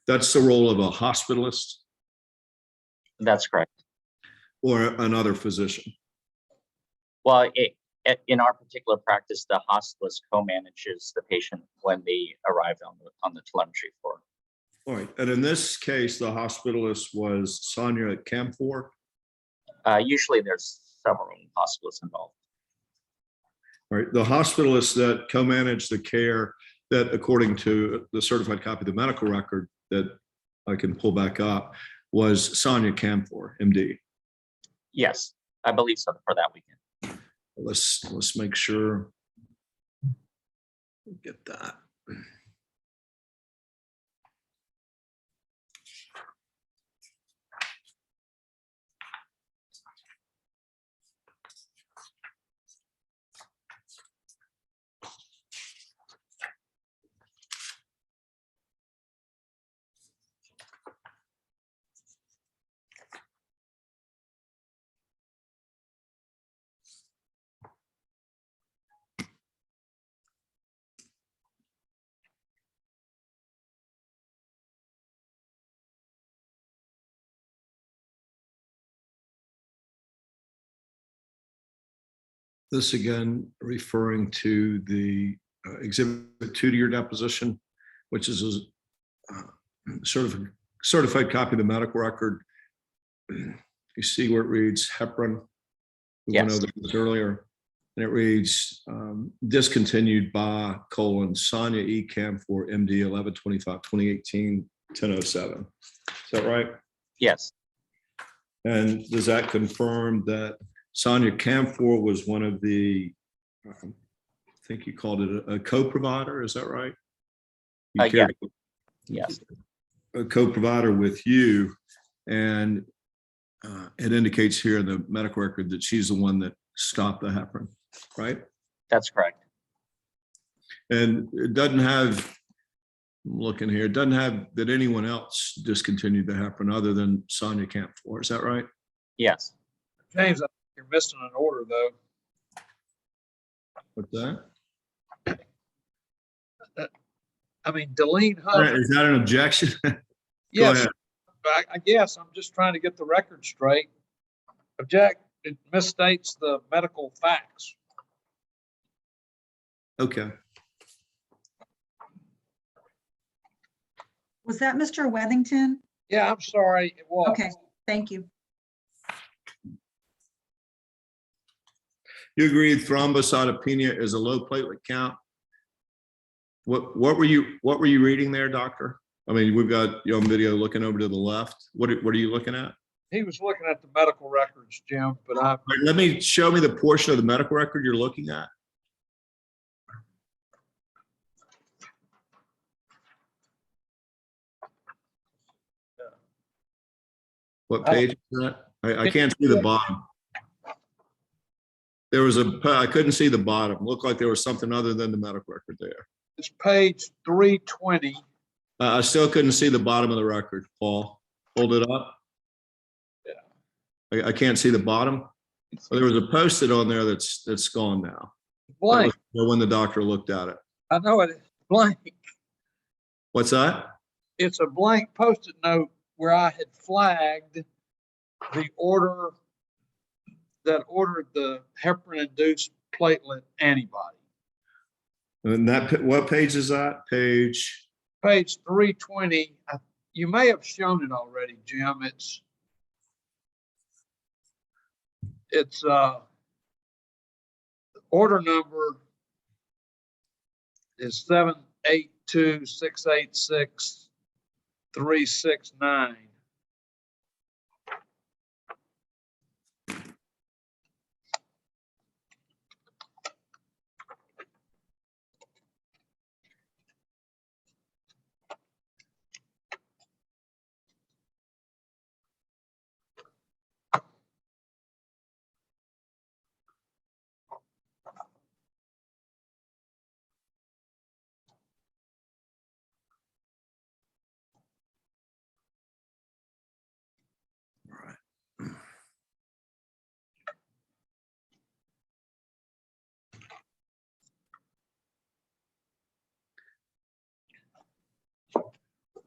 That's the role of a hospitalist? That's correct. Or another physician? Well, in our particular practice, the hospitalist co-manages the patient when they arrive on the telemetry floor. All right. And in this case, the hospitalist was Saunier at Camphor? Usually there's several hospitalists involved. All right. The hospitalist that co-managed the care that, according to the certified copy of the medical record that I can pull back up, was Saunier Camphor, MD. Yes, I believe so for that weekend. Let's make sure we get that. This again, referring to the exhibit 2 to your deposition, which is a certified copy of the medical record. You see where it reads heparin. We went Yes. over this earlier. And it reads discontinued by Saunier E. Camphor MD 11/25/2018 10:07. Is that right? Yes, And does that confirm that Saunier Camphor was one of the, I think you called it a co-provider, is that right? You yeah. carried Yes, a co-provider with you, and it indicates here in the medical record that she's the one that stopped the heparin, right? that's correct. And it doesn't have, I'm looking here, it doesn't have that anyone else discontinued the heparin other than Saunier Camphor, is that right? Yes. James, I think you're missing an order though. What's that? I mean, Delene Huff, Is that an objection? Go yes, ahead. I guess I'm just trying to get the record straight. Object, it misstates the medical facts. Okay. Was that Mr. Wethington? Yeah, I'm sorry, it was. Okay, thank you. You agree thrombocytopenia is a low platelet count? What were you reading there, doctor? I mean, we've got you on video looking over to the left. What are you looking at? He was looking at the medical records, Jim, but I, All right, show me the portion of the medical record you're looking at. What page is that? I can't see the bottom. I couldn't see the bottom. Looked like there was something other than the medical record there. it's page 320. I still couldn't see the bottom of the record, Paul. Hold it up. I can't see the bottom. Well, there was a post-it on there that's gone now. That Blank, was when the doctor looked at it. I know it is blank. What's that? It's a blank post-it note where I had flagged the order that ordered the heparin-induced platelet antibody. And what page is that? Page. Page 320, you may have shown it already, Jim. It's order number is 782686369.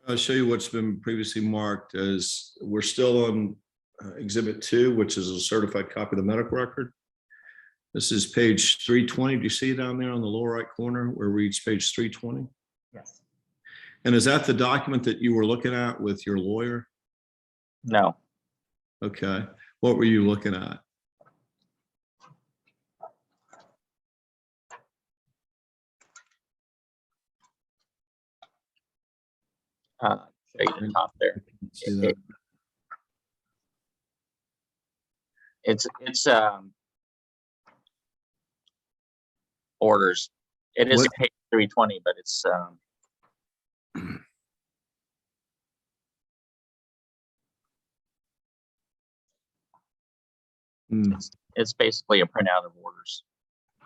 I'll show you what's been previously marked as we're still on exhibit 2, which is a certified copy of the medical record. This is page 320. Do you see it down there on the lower right corner where it reads page 320? Yes. And is that the document that you were looking at with your lawyer? No. Okay. What were you looking at? Show you the top there. See that? It's orders. It is What? page 320, but it's Hmm. it's basically a printout of orders.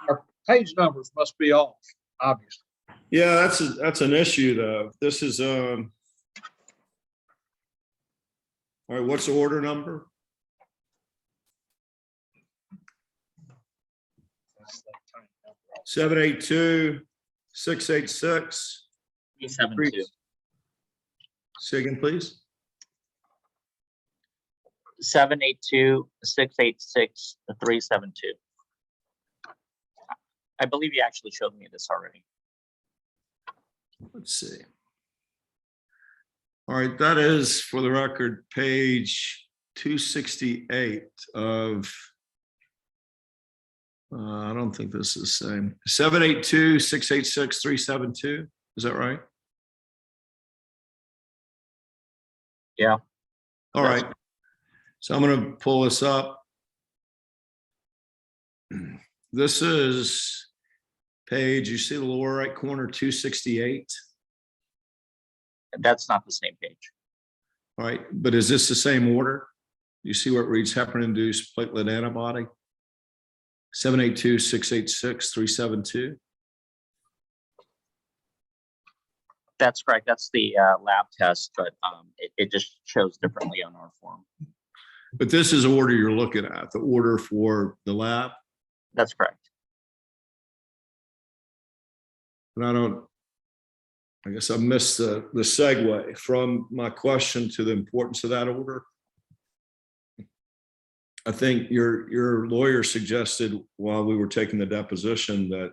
Our page numbers must be off, obviously. Yeah, that's an issue though. This is all right, what's the order number? That's the time number. 782-686. 372. Say again, please. 782-686-372. I believe you actually showed me this already. Let's see. All right, that is, for the record, page 268 of, I don't think this is the same, 782-686-372. Is that right? Yeah. All right. So I'm going to pull this up. This is page, you see the lower right corner, 268. That's not the same page. All right, but is this the same order? You see where it reads heparin-induced platelet antibody? 782-686-372. That's correct. That's the lab test, but it just shows differently on our form. But this is the order you're looking at, the order for the lab. That's correct. And I guess I missed the segue from my question to the importance of that order. I think your lawyer suggested while we were taking the deposition that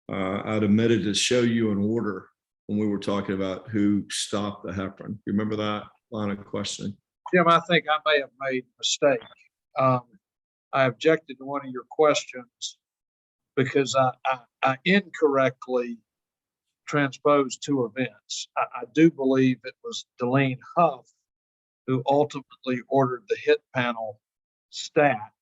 I'd omitted to show you an order when we were talking about who stopped the heparin. You remember that line of questioning? Jim, I think I may have made a mistake. I objected to one of your questions because I incorrectly transposed two events. I do believe it was Delene Huff who ultimately ordered the hit panel stat.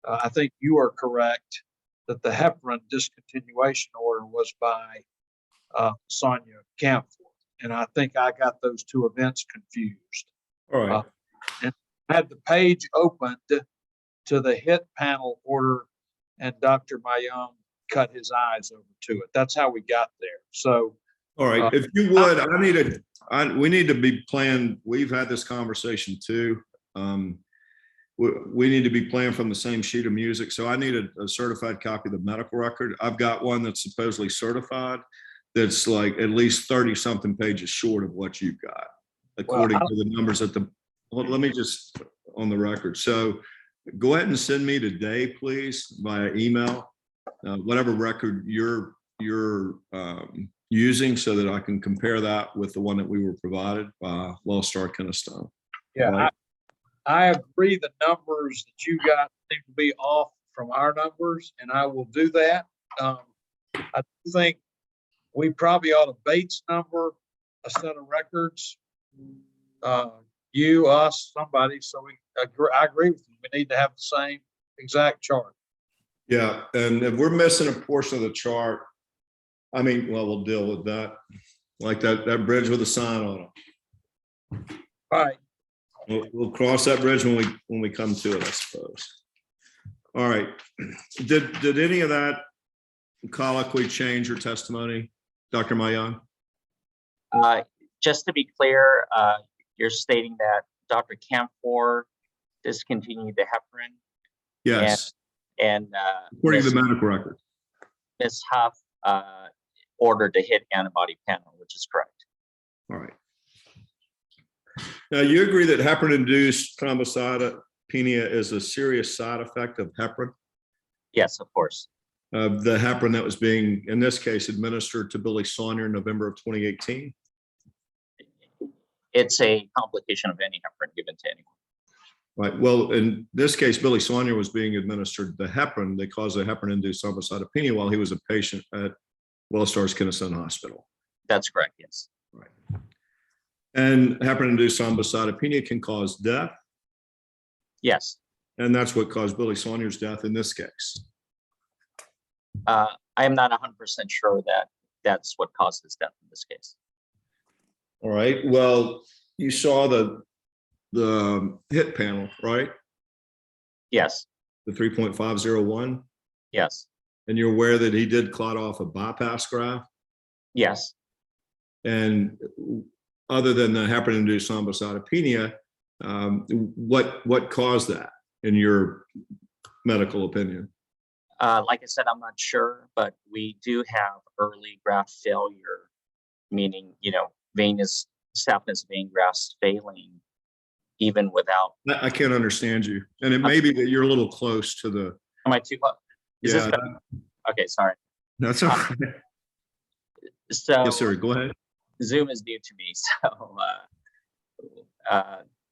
I think you are correct that the heparin discontinuation order was by Sonia Camphor. And I think I got those two events confused. All right. And I had the page opened to the hit panel order, and Dr. Myung cut his eyes over to it. That's how we got there. So, All right. If you would, we need to be planned. We've had this conversation too. We need to be playing from the same sheet of music. So I need a certified copy of the medical record. I've got one that's supposedly certified that's like at least 30 something pages short of what you've got, according to the numbers at the, well, let me just on the record. So go ahead and send me today, please, via email, whatever record you're using so that I can compare that with the one that we were provided by WellStar Keystone. yeah, Right. I agree the numbers that you got seem to be off from our numbers, and I will do that. I think we probably ought to Bates number a set of records. You, us, somebody, so I agree with you. We need to have the same exact chart. Yeah, and if we're missing a portion of the chart, I mean, well, we'll deal with that, like that bridge with a sign on it. All right. We'll cross that bridge when we come to it, I suppose. All right. Did any of that colloquy change your testimony, Dr. Myung? Just to be clear, you're stating that Dr. Camphor discontinued the heparin. Yes. And According to the medical record. Ms. Huff ordered the hit antibody panel, which is correct. All right. Now, you agree that heparin-induced thrombocytopenia is a serious side effect of heparin? Yes, of course. The heparin that was being, in this case, administered to Billy Saunier in November of 2018? It's a complication of any heparin given to anyone. Right. Well, in this case, Billy Saunier was being administered the heparin. They caused a heparin-induced thrombocytopenia while he was a patient at WellStar's Keystone Hospital. That's correct, yes. Right. And heparin-induced thrombocytopenia can cause death. Yes. And that's what caused Billy Saunier's death in this case. I am not 100% sure that that's what caused his death in this case. All right. Well, you saw the hit panel, right? Yes. The 3.501. Yes. And you're aware that he did clot off a bypass graft? Yes. And other than the heparin-induced thrombocytopenia, what caused that, in your medical opinion? Like I said, I'm not sure, but we do have early graft failure, meaning, venous saphenous vein grafts failing even without. I can't understand you. And it may be that you're a little close to the. Am I too close? Is this Yeah. better? Okay, sorry. That's all right. So Yes, sir. Go ahead. Zoom is new to me. So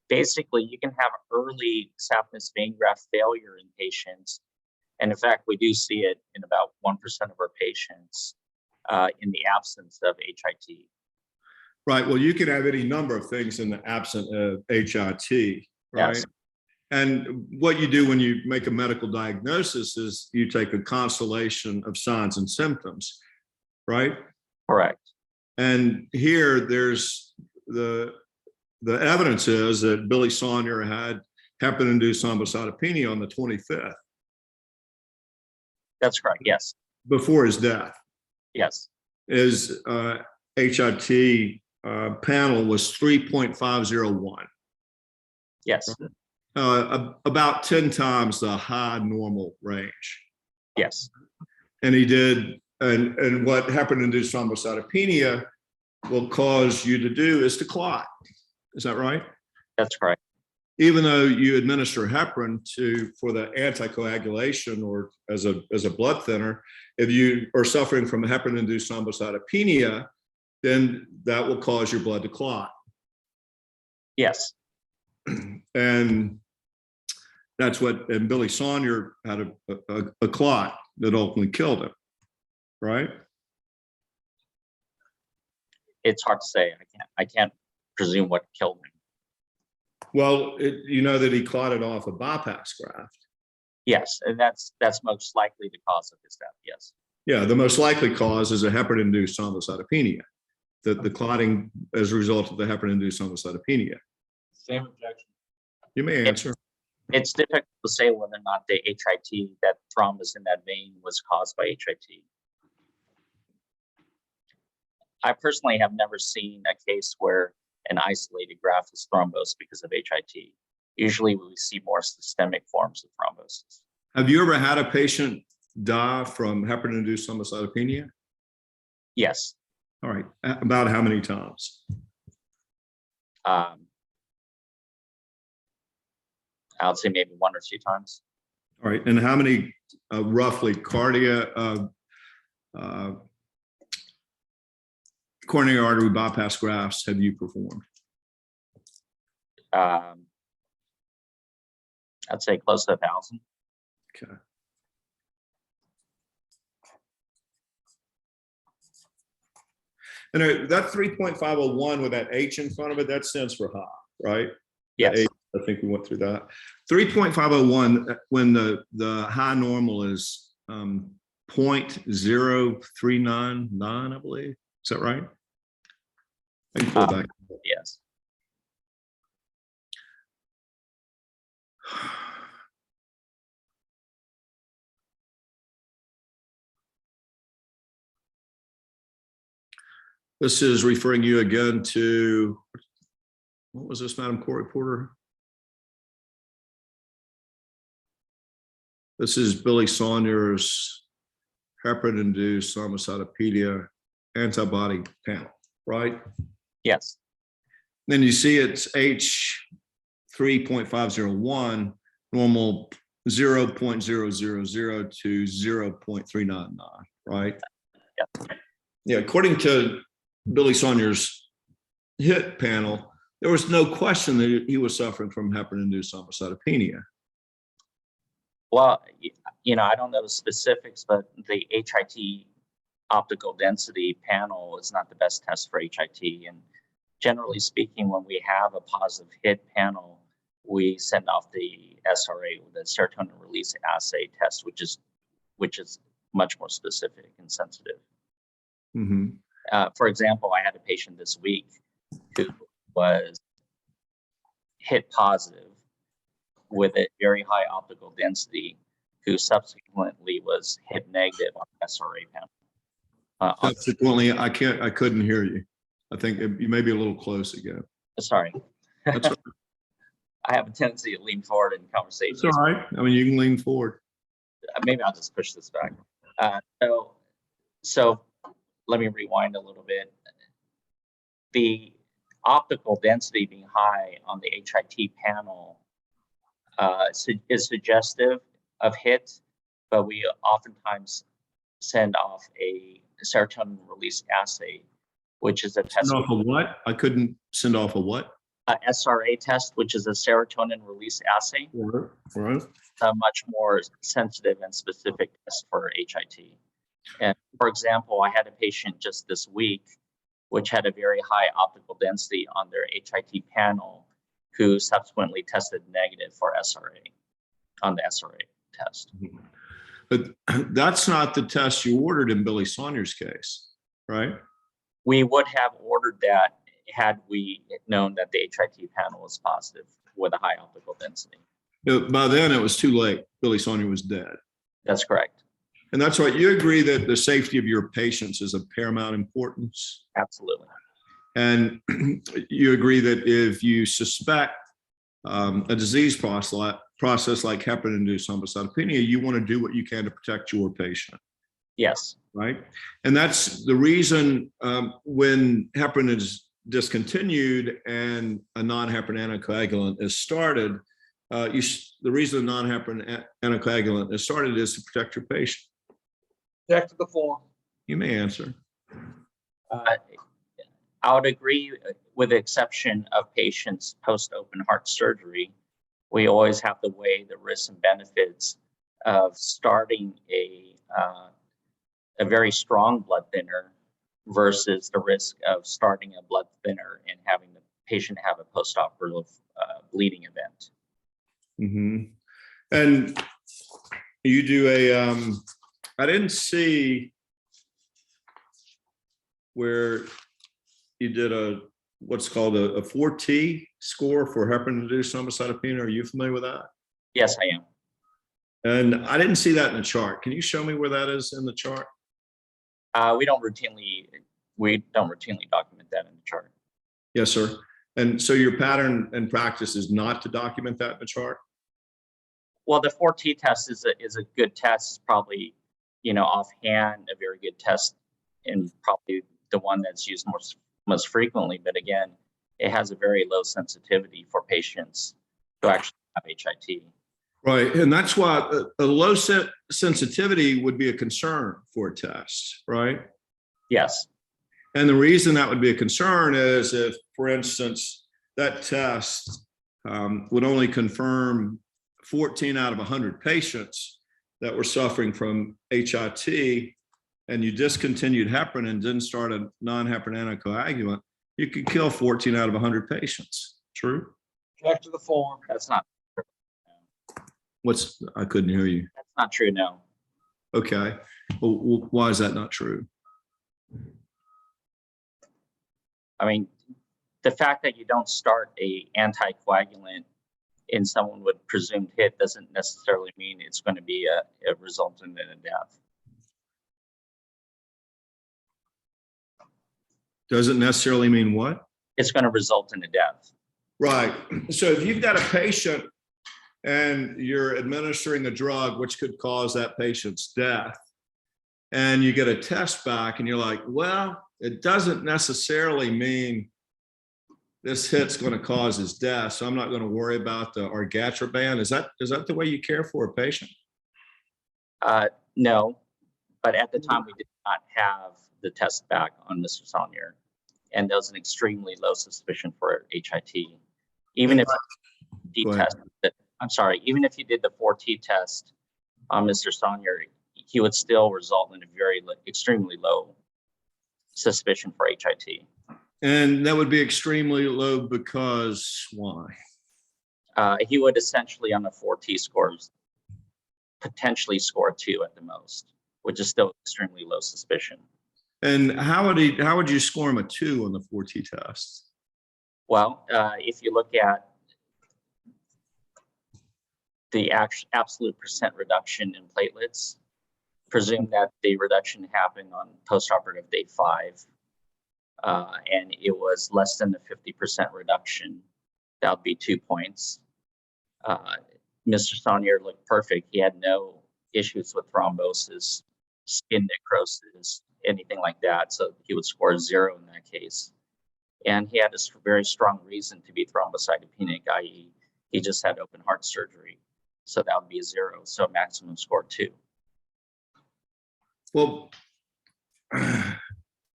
basically, you can have early saphenous vein graft failure in patients. And in fact, we do see it in about 1% of our patients in the absence of HIT. Right. Well, you can have any number of things in the absence of HIT, right? Yes. And what you do when you make a medical diagnosis is you take a constellation of signs and symptoms, right? Correct. And here there's the evidence is that Billy Saunier had heparin-induced thrombocytopenia on the 25th. That's correct. Yes. Before his death. Yes. His HIT panel was 3.501. Yes. About 10 times the high normal range. Yes. And he did, and what heparin-induced thrombocytopenia will cause you to do is to clot. Is that right? That's correct. Even though you administer heparin for the anticoagulation or as a blood thinner, if you are suffering from heparin-induced thrombocytopenia, then that will cause your blood to clot. Yes. And that's what, and Billy Saunier had a clot that ultimately killed him, right? It's hard to say. I can't presume what killed him. Well, you know that he clotted off a bypass graft. Yes, and that's most likely the cause of his death. Yes. Yeah, the most likely cause is a heparin-induced thrombocytopenia. The clotting as a result of the heparin-induced thrombocytopenia. Same objection. You may answer. It's difficult to say whether or not the HIT, that thrombus in that vein, was caused by HIT. I personally have never seen a case where an isolated graft is thrombosed because of HIT. Usually we see more systemic forms of thrombosis. Have you ever had a patient die from heparin-induced thrombocytopenia? Yes. All right. About how many times? I would say maybe 1 or 2 times. All right. And how many roughly coronary artery bypass grafts have you performed? I'd say close to 1,000. Okay. And that 3.501 with that H in front of it, that stands for high, right? Yes. H, I think we went through that. 3.501, when the high normal is 0.0399, I believe. Is that right? I can pull it back. Yes. This is referring you again to, what was this, Madam Court Reporter? This is Billy Saunier's heparin-induced thrombocytopenia antibody panel, right? Yes. Then you see it's H 3.501, normal 0.000 to 0.399, right? Yeah. Yeah, according to Billy Saunier's HIT panel, there was no question that he was suffering from heparin-induced thrombocytopenia. Well, I don't know the specifics, but the HIT optical density panel is not the best test for HIT. And generally speaking, when we have a positive HIT panel, we send off the SRA, the serotonin release assay test, which is much more specific and sensitive. Mm-hmm. For example, I had a patient this week who was HIT positive with a very high optical density, who subsequently was HIT negative on SRA panel. Subsequently, I couldn't hear you. I think you may be a little close again. Sorry. That's all right. I have a tendency to lean forward in conversations. That's all right. I mean, you can lean forward. Maybe I'll just push this back. So let me rewind a little bit. The optical density being high on the HIT panel is suggestive of HIT, but we oftentimes send off a serotonin release assay, which is a test, Send off a what? I couldn't send off a what? a SRA test, which is a serotonin release assay, Right. a much more sensitive and specific test for HIT. And for example, I had a patient just this week, which had a very high optical density on their HIT panel, who subsequently tested negative for SRA on the SRA test. But that's not the test you ordered in Billy Saunier's case, right? We would have ordered that had we known that the HIT panel was positive with a high optical density. By then it was too late. Billy Saunier was dead. That's correct. And that's right. You agree that the safety of your patients is of paramount importance. Absolutely. And you agree that if you suspect a disease process like heparin-induced thrombocytopenia, you want to do what you can to protect your patient, Yes. right? And that's the reason when heparin is discontinued and a non-heparin anticoagulant is started, the reason a non-heparin anticoagulant is started is to protect your patient. Back to the form. You may answer. I would agree, with the exception of patients post-open heart surgery. We always have to weigh the risks and benefits of starting a very strong blood thinner versus the risk of starting a blood thinner and having the patient have a post-operative bleeding event. Mm-hmm. And you do I didn't see where you did what's called a 4T score for heparin-induced thrombocytopenia. Are you familiar with that? Yes, I am. And I didn't see that in the chart. Can you show me where that is in the chart? We don't routinely document that in the chart. Yes, sir. And so your pattern and practice is not to document that in the chart? Well, the 4T test is a good test. It's probably, offhand, a very good test, and probably the one that's used most frequently. But again, it has a very low sensitivity for patients who actually have HIT. Right. And that's why a low sensitivity would be a concern for a test, right? Yes. And the reason that would be a concern is if, for instance, that test would only confirm 14 out of 100 patients that were suffering from HIT, and you discontinued heparin and didn't start a non-heparin anticoagulant, you could kill 14 out of 100 patients. True? Back to the form. That's not I couldn't hear you. That's not true, no. Okay. Well, why is that not true? I mean, the fact that you don't start a anticoagulant in someone with presumed HIT doesn't necessarily mean it's going to be a resultant in a death. Doesn't necessarily mean what? It's going to result in a death. Right. So if you've got a patient and you're administering the drug, which could cause that patient's death, and you get a test back and you're like, well, it doesn't necessarily mean this hit's going to cause his death, so I'm not going to worry about the argatroban. Is that the way you care for a patient? No, but at the time we did not have the test back on Mr. Saunier, and there was an extremely low suspicion for HIT. Even if even if you did the 4T test on Mr. Saunier, he would still result in a extremely low suspicion for HIT. And that would be extremely low because why? He would essentially, on the 4T scores, potentially score 2 at the most, which is still extremely low suspicion. And how would you score him a 2 on the 4T test? Well, if you look at the absolute percent reduction in platelets, presume that the reduction happened on postoperative day 5, and it was less than the 50% reduction, that would be 2 points. Mr. Saunier looked perfect. He had no issues with thrombosis, skin necrosis, anything like that. So he would score 0 in that case. And he had a very strong reason to be thrombocytopenic, i.e. he just had open heart surgery. So that would be a 0. So maximum score 2. Well,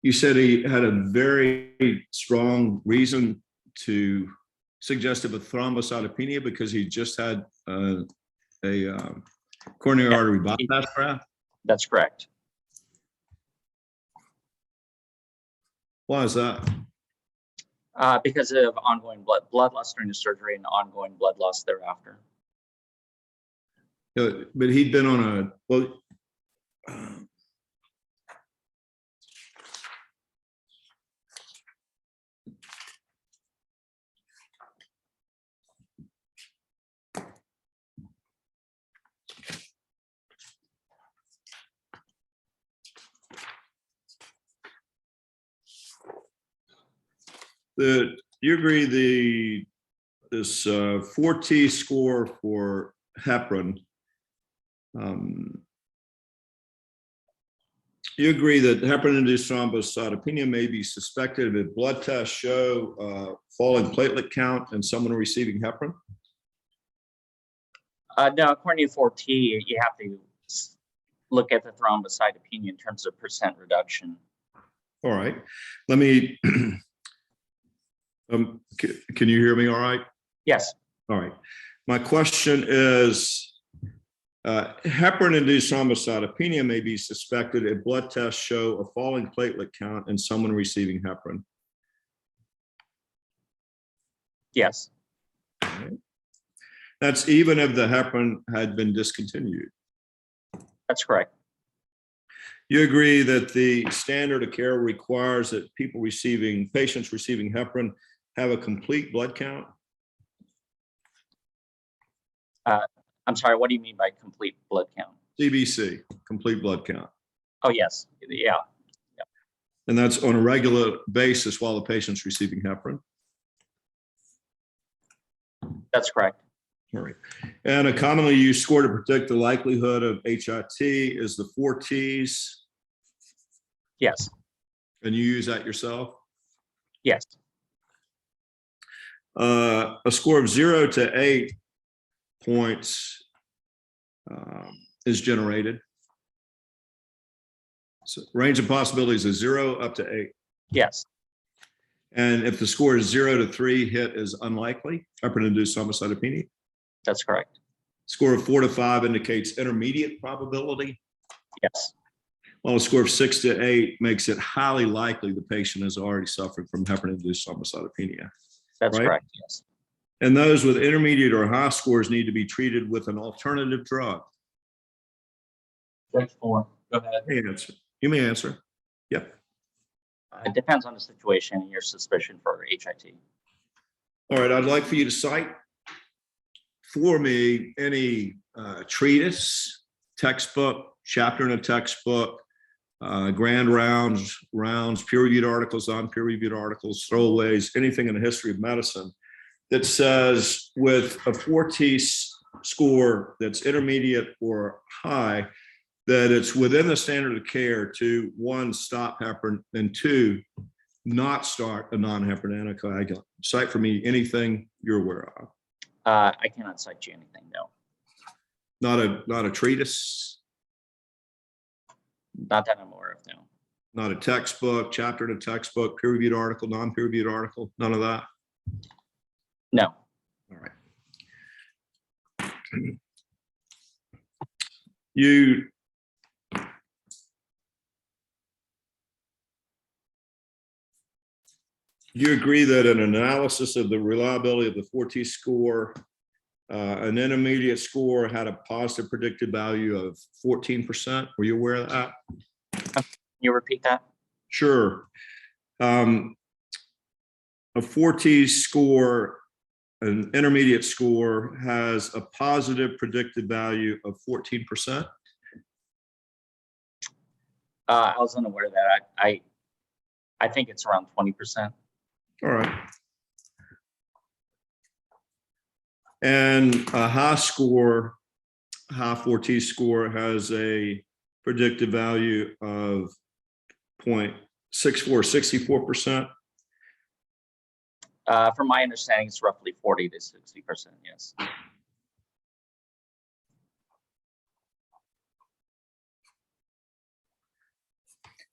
you said he had a very strong reason to suggestive of thrombocytopenia because he just had a coronary artery bypass graft. That's correct. Why is that? Because of ongoing blood loss during the surgery and ongoing blood loss thereafter. But he'd been on a, well, you agree this 4T score for heparin, you agree that heparin-induced thrombocytopenia may be suspected if blood tests show falling platelet count in someone receiving heparin? No, according to 4T, you have to look at the thrombocytopenia in terms of percent reduction. All right, let me, can you hear me all right? Yes. All right, my question is, heparin-induced thrombocytopenia may be suspected if blood tests show a falling platelet count in someone receiving heparin. Yes. All right. That's even if the heparin had been discontinued. That's correct. You agree that the standard of care requires that patients receiving heparin have a complete blood count? I'm sorry, what do you mean by complete blood count? CBC, complete blood count. Oh, yes. Yeah. And that's on a regular basis while the patient's receiving heparin? That's correct. All right. And a commonly used score to predict the likelihood of HIT is the 4 Ts. Yes. And you use that yourself? Yes. A score of 0 to 8 points is generated. So range of possibilities is 0 up to 8. Yes. And if the score is 0 to 3, hit is unlikely, heparin-induced thrombocytopenia. That's correct. Score of 4 to 5 indicates intermediate probability, Yes. while a score of 6 to 8 makes it highly likely the patient is already suffering from heparin-induced thrombocytopenia. That's right? correct. Yes. And those with intermediate or high scores need to be treated with an alternative drug. Judge Moore, go ahead. You may answer. Yep. It depends on the situation and your suspicion for HIT. All right, I'd like for you to cite for me any treatise, textbook, chapter in a textbook, grand rounds, peer-reviewed articles, non-peer-reviewed articles, throwaways, anything in the history of medicine that says with a 4T score that's intermediate or high, that it's within the standard of care to 1, stop heparin, and 2, not start a non-heparin anticoagulant. Cite for me anything you're aware of. I cannot cite you anything, no. Not a treatise, Not that I'm aware of, no. not a textbook, chapter in a textbook, peer-reviewed article, non-peer-reviewed article, none of that? No. All right. You agree that an analysis of the reliability of the 4T score, an intermediate score had a positive predicted value of 14%. Were you aware of that? Can you repeat that? Sure. A 4T score, an intermediate score, has a positive predicted value of 14%. I was unaware of that. I think it's around 20%. All right. And a high score, high 4T score, has a predicted value of 0.64, 64%. From my understanding, it's roughly 40 to 60%, yes.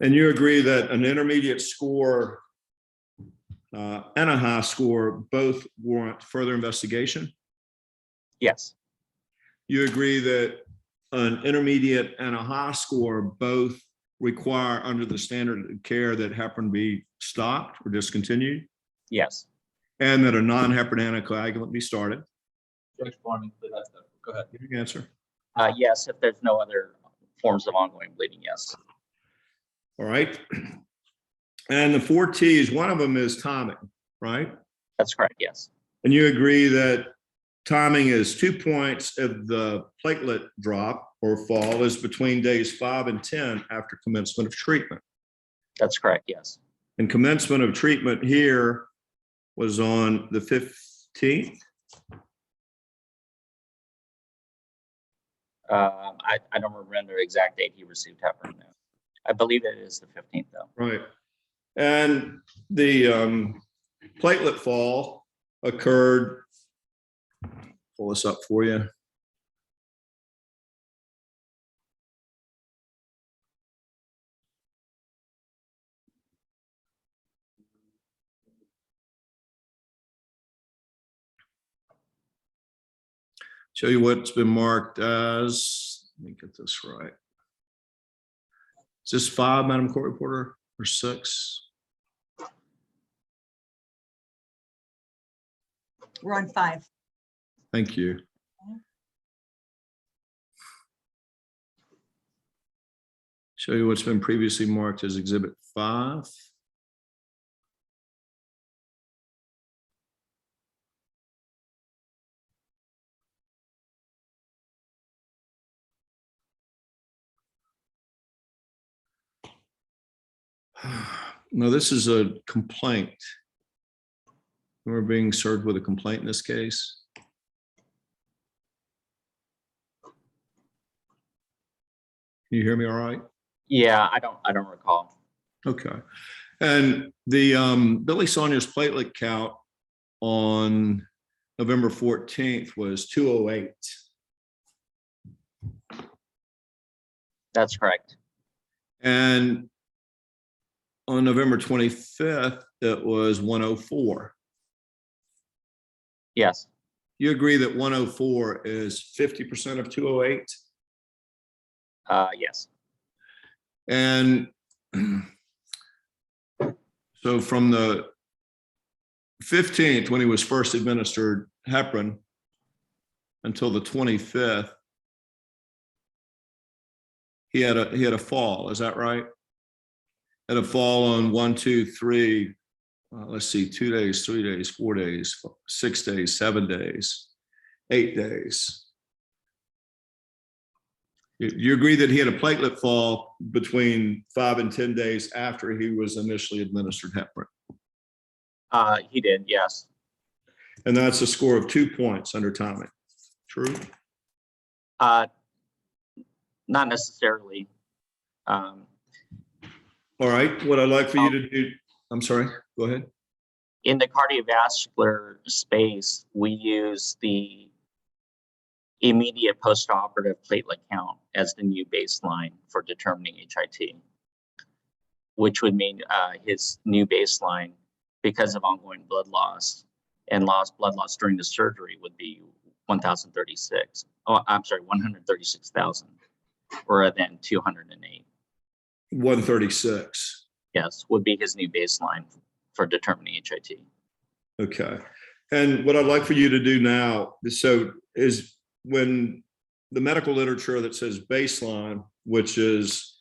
And you agree that an intermediate score and a high score both warrant further investigation? Yes, You agree that an intermediate and a high score both require under the standard of care that heparin be stopped or discontinued, yes, and that a non-heparin anticoagulant be started? Judge Farming, go ahead. Give your answer. yes, if there's no other forms of ongoing bleeding, yes. All right. And the 4 T's, one of them is timing, right? That's correct, yes. And you agree that timing is 2 points if the platelet drop or fall is between days 5 and 10 after commencement of treatment. That's correct, yes. And commencement of treatment here was on the 15th. I don't remember the exact date he received heparin now. I believe it is the 15th though. Right. And the platelet fall occurred, pull this up for you. Show you what's been marked as, let me get this right. Is this 5, Madam Court Reporter, or 6? We're on 5. Thank you. Show you what's been previously marked as Exhibit 5. No, this is a complaint. We're being served with a complaint in this case. Can you hear me all right? Yeah, I don't recall. Okay. And the Billy Saunier's platelet count on November 14th was 208. That's correct. And on November 25th, it was 104. Yes, You agree that 104 is 50% of 208? yes, And so from the 15th, when he was first administered heparin, until the 25th, he had a fall. Is that right? Had a fall on 1, 2, 3. Let's see, 2 days, 3 days, 4 days, 6 days, 7 days, 8 days. You agree that he had a platelet fall between 5 and 10 days after he was initially administered heparin? he did, yes. And that's a score of 2 points under timing. True? Not necessarily. All right. What I'd like for you to do, I'm sorry, go ahead. In the cardiovascular space, we use the immediate post-operative platelet count as the new baseline for determining HIT, which would mean his new baseline, because of ongoing blood loss and blood loss during the surgery, would be 1,036. Oh, I'm sorry, 136,000, rather than 208. 136. Yes, would be his new baseline for determining HIT. Okay. And what I'd like for you to do now is when the medical literature that says baseline, which is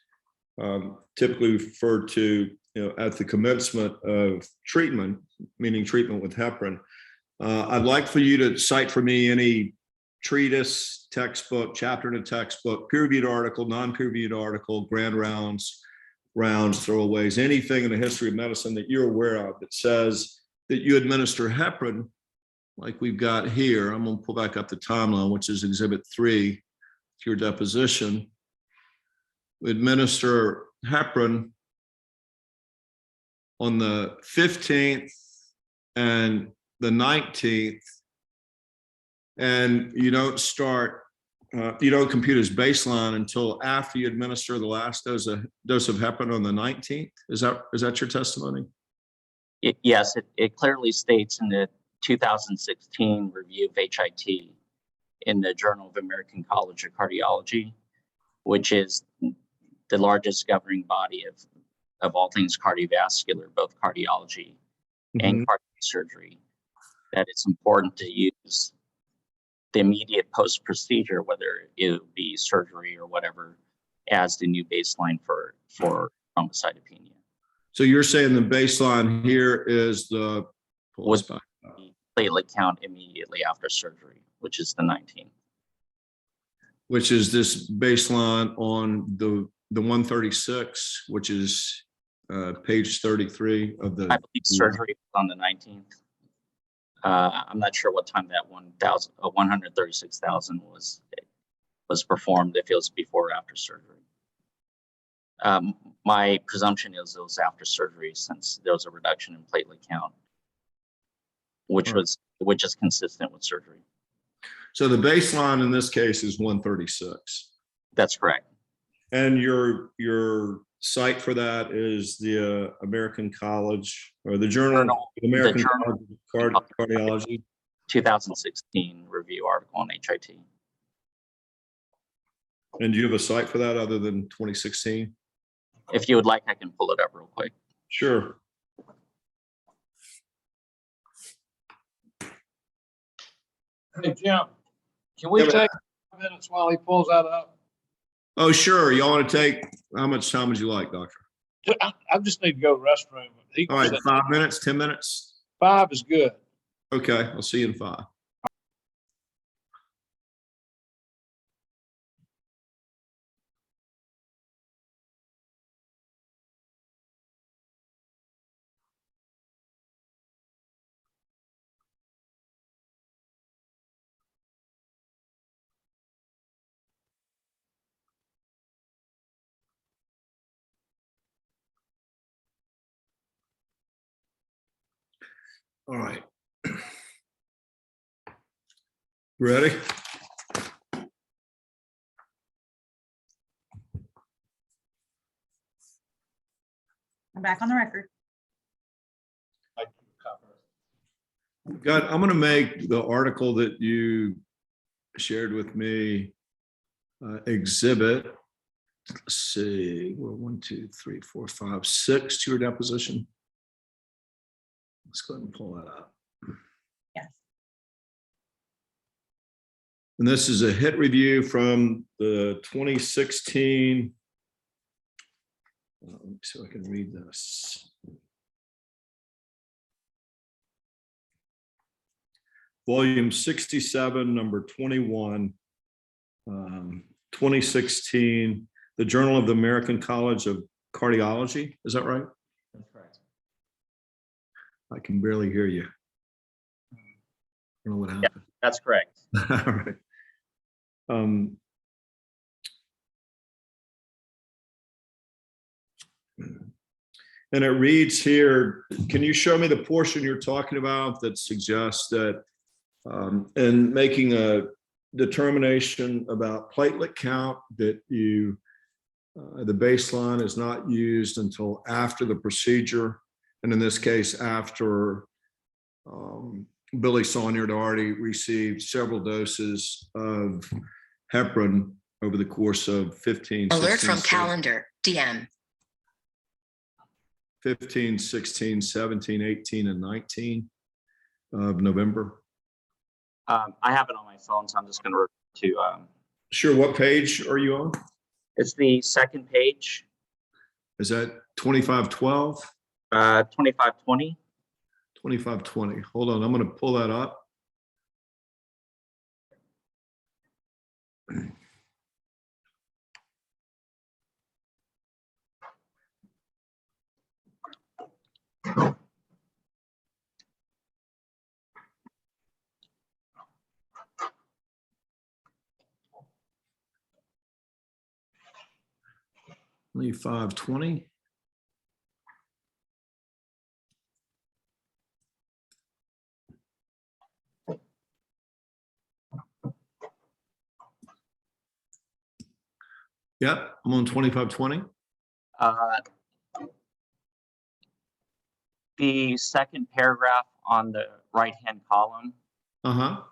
typically referred to, at the commencement of treatment, meaning treatment with heparin, I'd like for you to cite for me any treatise, textbook, chapter in a textbook, peer-reviewed article, non-peer-reviewed article, grand rounds, throwaways, anything in the history of medicine that you're aware of that says that you administer heparin like we've got here. I'm going to pull back up the timeline, which is Exhibit 3 to your deposition. We administer heparin on the 15th and the 19th, and you don't start you don't compute as baseline until after you administer the last dose of heparin on the 19th. Is that your testimony? Yes, it clearly states in the 2016 review of HIT in the Journal of American College of Cardiology, which is the largest governing body of all things cardiovascular, both cardiology and cardiac surgery, that it's important to use the immediate post-procedure, whether it be surgery or whatever, as the new baseline for thrombocytopenia. So you're saying the baseline here is the Platelet count immediately after surgery, which is the 19th. Which is this baseline on the 136, which is page 33 of the. I believe surgery was on the 19th. I'm not sure what time that 136,000 was performed, if it was before or after surgery. My presumption is it was after surgery, since there was a reduction in platelet count, which is consistent with surgery. So the baseline in this case is 136. That's correct. And your site for that is the American College, or the Journal, American College of Cardiology. 2016 review article on HIT. And do you have a site for that other than 2016? If you would like, I can pull it up real quick. Sure. Hey, Jim, can we take 5 minutes while he pulls that up? Oh, sure. Y'all want to take, how much time would you like, doctor? I just need to go to the restroom. All right, 5 minutes, 10 minutes? 5 is good. Okay, I'll see you in 5. All right. Ready? I'm back on the record. God, I'm going to make the article that you shared with me exhibit. Let's see, we're 1, 2, 3, 4, 5, 6 to your deposition. Let's go ahead and pull that up. Yes. And this is a hit review from the 2016. Let me see if I can read this. Volume 67, number 21, 2016, the Journal of the American College of Cardiology. Is that right? That's correct. I can barely hear you. I don't know what happened. Yeah, that's correct. All right. And it reads here, can you show me the portion you're talking about that suggests that in making a determination about platelet count, that the baseline is not used until after the procedure, and in this case after Billy Saunier had already received several doses of heparin over the course of 15, Alert 16, from calendar, DM. 15, 16, 17, 18, and 19 of November. I have it on my phone, so I'm just going to refer to. Sure. What page are you on? It's the second page. Is that 2512? 2520. 2520. Hold on. I'm going to pull that up. Only 520. Yep, I'm on 2520. Uh, the second paragraph on the right-hand column, Uh-huh.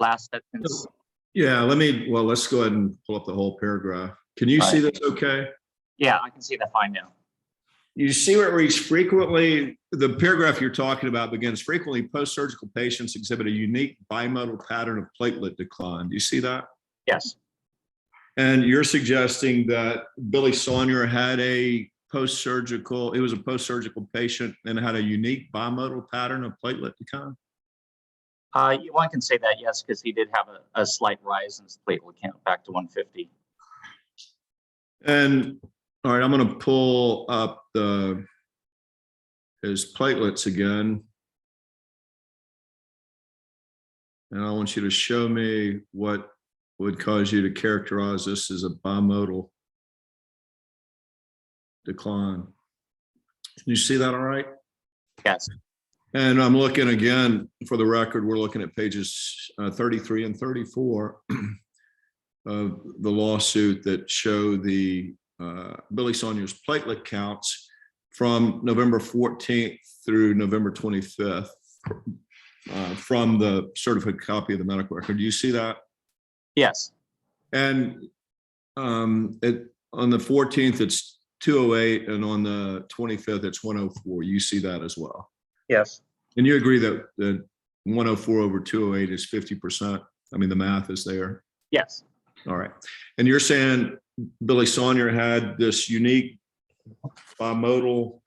last sentence. Yeah, let's go ahead and pull up the whole paragraph. Can you see this okay? Yeah, I can see that fine now. You see where it reads frequently, the paragraph you're talking about begins frequently post-surgical patients exhibit a unique bimodal pattern of platelet decline. Do you see that? Yes, And you're suggesting that Billy Saunier had he was a post-surgical patient and had a unique bimodal pattern of platelet decline? one can say that, yes, because he did have a slight rise in his platelet count back to 150. And all right, I'm going to pull up his platelets again. And I want you to show me what would cause you to characterize this as a bimodal decline. Can you see that all right? Yes, And I'm looking again, for the record, we're looking at pages 33 and 34 of the lawsuit that show the Billy Saunier's platelet counts from November 14th through November 25th from the certified copy of the medical record. Do you see that? yes, And on the 14th, it's 208, and on the 25th, it's 104. You see that as well. yes, And you agree that the 104 over 208 is 50%? I mean, the math is there. yes, All right. And you're saying Billy Saunier had this unique bimodal,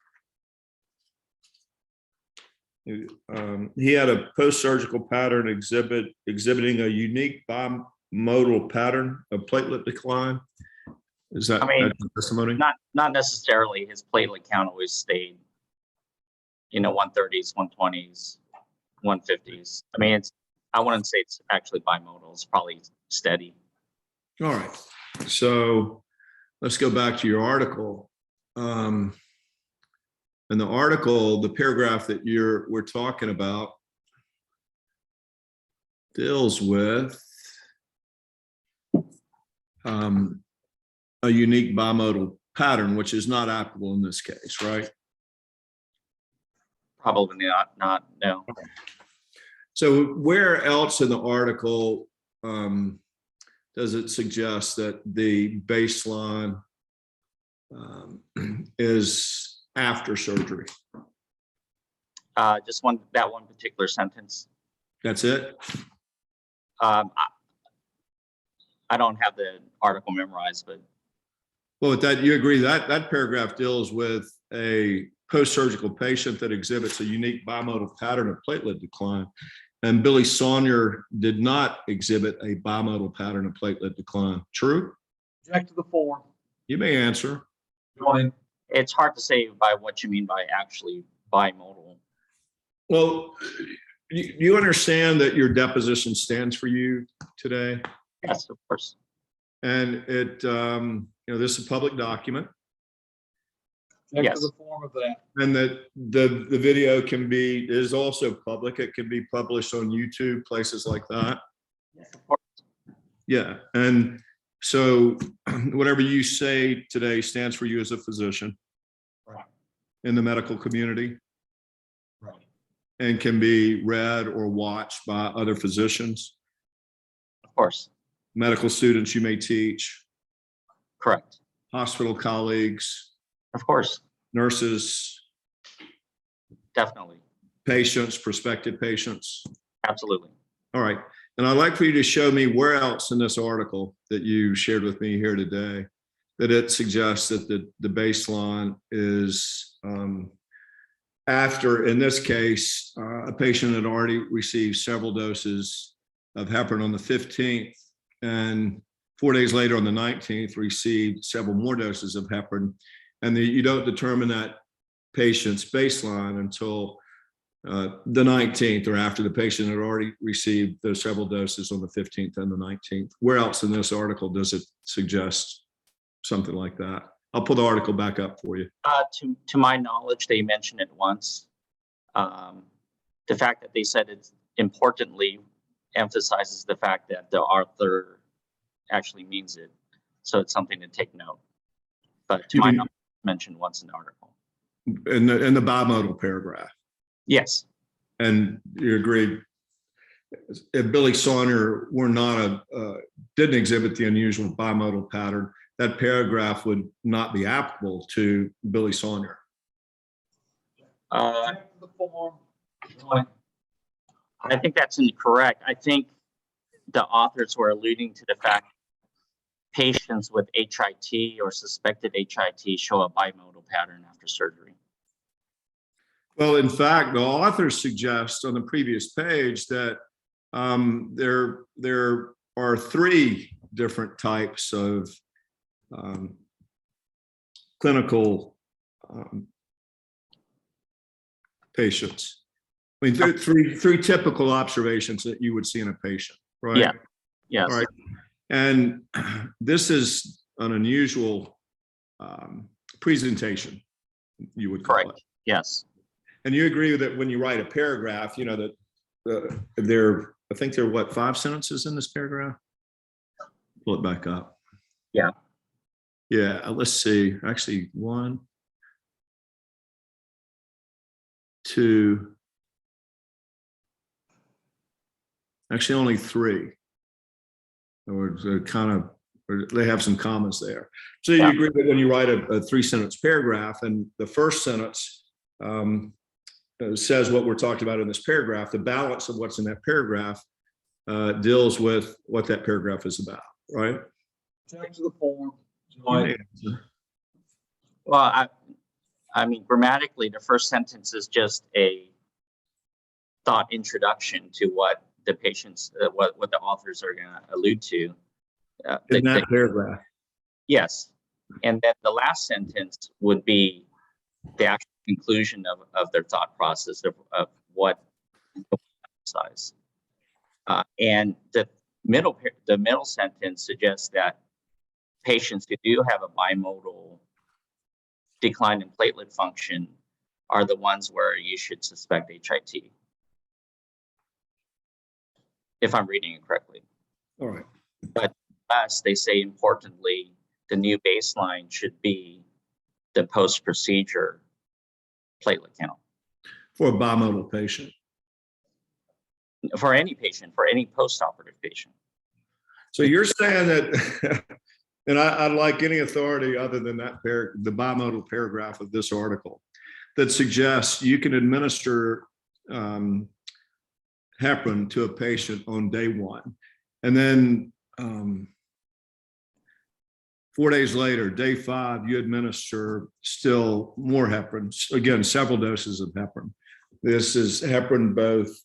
he had a post-surgical pattern exhibiting a unique bimodal pattern of platelet decline. Is that I mean, that's the testimony? not necessarily. His platelet count always stayed, 130s, 120s, 150s. I mean, I wouldn't say it's actually bimodal. It's probably steady. All right. So let's go back to your article. In the article, the paragraph that we're talking about deals with a unique bimodal pattern, which is not applicable in this case, right? Probably not, no. So where else in the article does it suggest that the baseline is after surgery? Just that one particular sentence. That's it? I don't have the article memorized, but Well, with that, you agree that that paragraph deals with a post-surgical patient that exhibits a unique bimodal pattern of platelet decline. And Billy Saunier did not exhibit a bimodal pattern of platelet decline. True? Object to the form. You may answer. Join. it's hard to say by what you mean by actually bimodal. Well, you understand that your deposition stands for you today? Yes, of course. And it, this is a public document, Object Yes. to the form of that. and that the video is also public. It can be published on YouTube, places like that. Yes, of course. Yeah. And so whatever you say today stands for you as a physician Right. in the medical community, Right. and can be read or watched by other physicians, Of course. medical students you may teach, Correct. hospital colleagues, Of course. nurses, Definitely. patients, prospective patients. Absolutely. All right. And I'd like for you to show me where else in this article that you shared with me here today that it suggests that the baseline is after, in this case, a patient had already received several doses of heparin on the 15th, and 4 days later on the 19th received several more doses of heparin, and you don't determine that patient's baseline until the 19th, or after the patient had already received those several doses on the 15th and the 19th. Where else in this article does it suggest something like that? I'll pull the article back up for you. To my knowledge, they mentioned it once. The fact that they said it importantly emphasizes the fact that the author actually means it. So it's something to take note. But to my knowledge, mentioned once in the article. In the bimodal paragraph. Yes, And you agree, if Billy Saunier were not didn't exhibit the unusual bimodal pattern, that paragraph would not be applicable to Billy Saunier. The form. I think that's incorrect. I think the authors were alluding to the fact patients with HIT or suspected HIT show a bimodal pattern after surgery. Well, in fact, the authors suggest on the previous page that there are 3 different types of clinical patients. I mean, three typical observations that you would see in a patient, right? Yeah. Yes. All right. And this is an unusual presentation, you would call Correct. it. Yes. And you agree that when you write a paragraph, you know, that I think there are what, 5 sentences in this paragraph? Pull it back up. Yeah. Yeah, let's see. Actually, 1, 2, actually only 3. Or they have some commas there. So you agree that when you write a 3-sentence paragraph, and the first sentence says what we're talking about in this paragraph, the balance of what's in that paragraph deals with what that paragraph is about, right? Check to the form. Well, I mean, grammatically, the first sentence is just a thought introduction to what the patients, what the authors are going to allude to. In that paragraph. Yes. And then the last sentence would be the actual conclusion of their thought process of what size. And the middle sentence suggests that patients who do have a bimodal decline in platelet function are the ones where you should suspect HIT. If I'm reading it correctly. All right. But last, they say importantly, the new baseline should be the post-procedure platelet count. For a bimodal patient. For any patient, for any post-operative patient. So you're saying that, and I'd like any authority other than that the bimodal paragraph of this article that suggests you can administer heparin to a patient on day 1, and then 4 days later, day 5, you administer still more heparin. Again, several doses of heparin. This is heparin both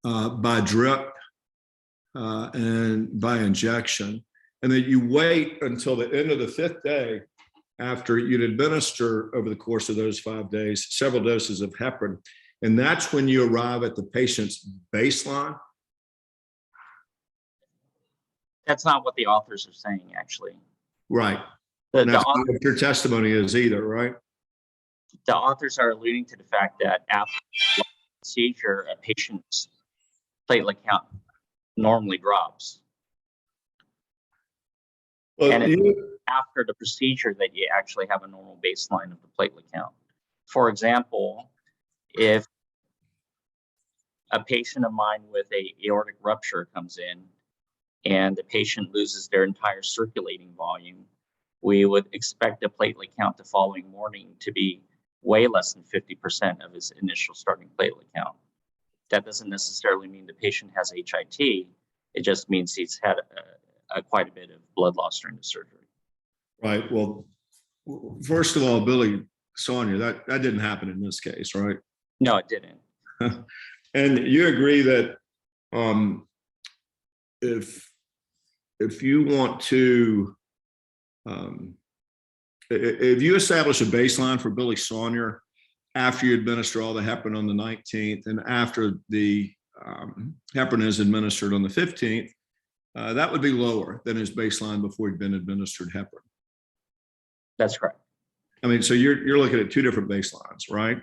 by drip and by injection, and that you wait until the end of the 5th day after you'd administer over the course of those 5 days several doses of heparin, and that's when you arrive at the patient's baseline. That's not what the authors are saying, actually. Right. The That's not what your testimony is either, right? The authors are alluding to the fact that after the procedure, a patient's platelet count normally drops. Well, And it's after the procedure that you actually have a normal baseline of the platelet count. For example, if a patient of mine with a aortic rupture comes in and the patient loses their entire circulating volume, we would expect the platelet count the following morning to be way less than 50% of his initial starting platelet count. That doesn't necessarily mean the patient has HIT. It just means he's had quite a bit of blood loss during the surgery. Right. Well, first of all, Billy Saunier, that didn't happen in this case, right? No, it didn't. And you agree that if you want to, if you establish a baseline for Billy Saunier after you administer all the heparin on the 19th and after the heparin is administered on the 15th, that would be lower than his baseline before he'd been administered heparin. That's correct. I mean, so you're looking at 2 different baselines, right?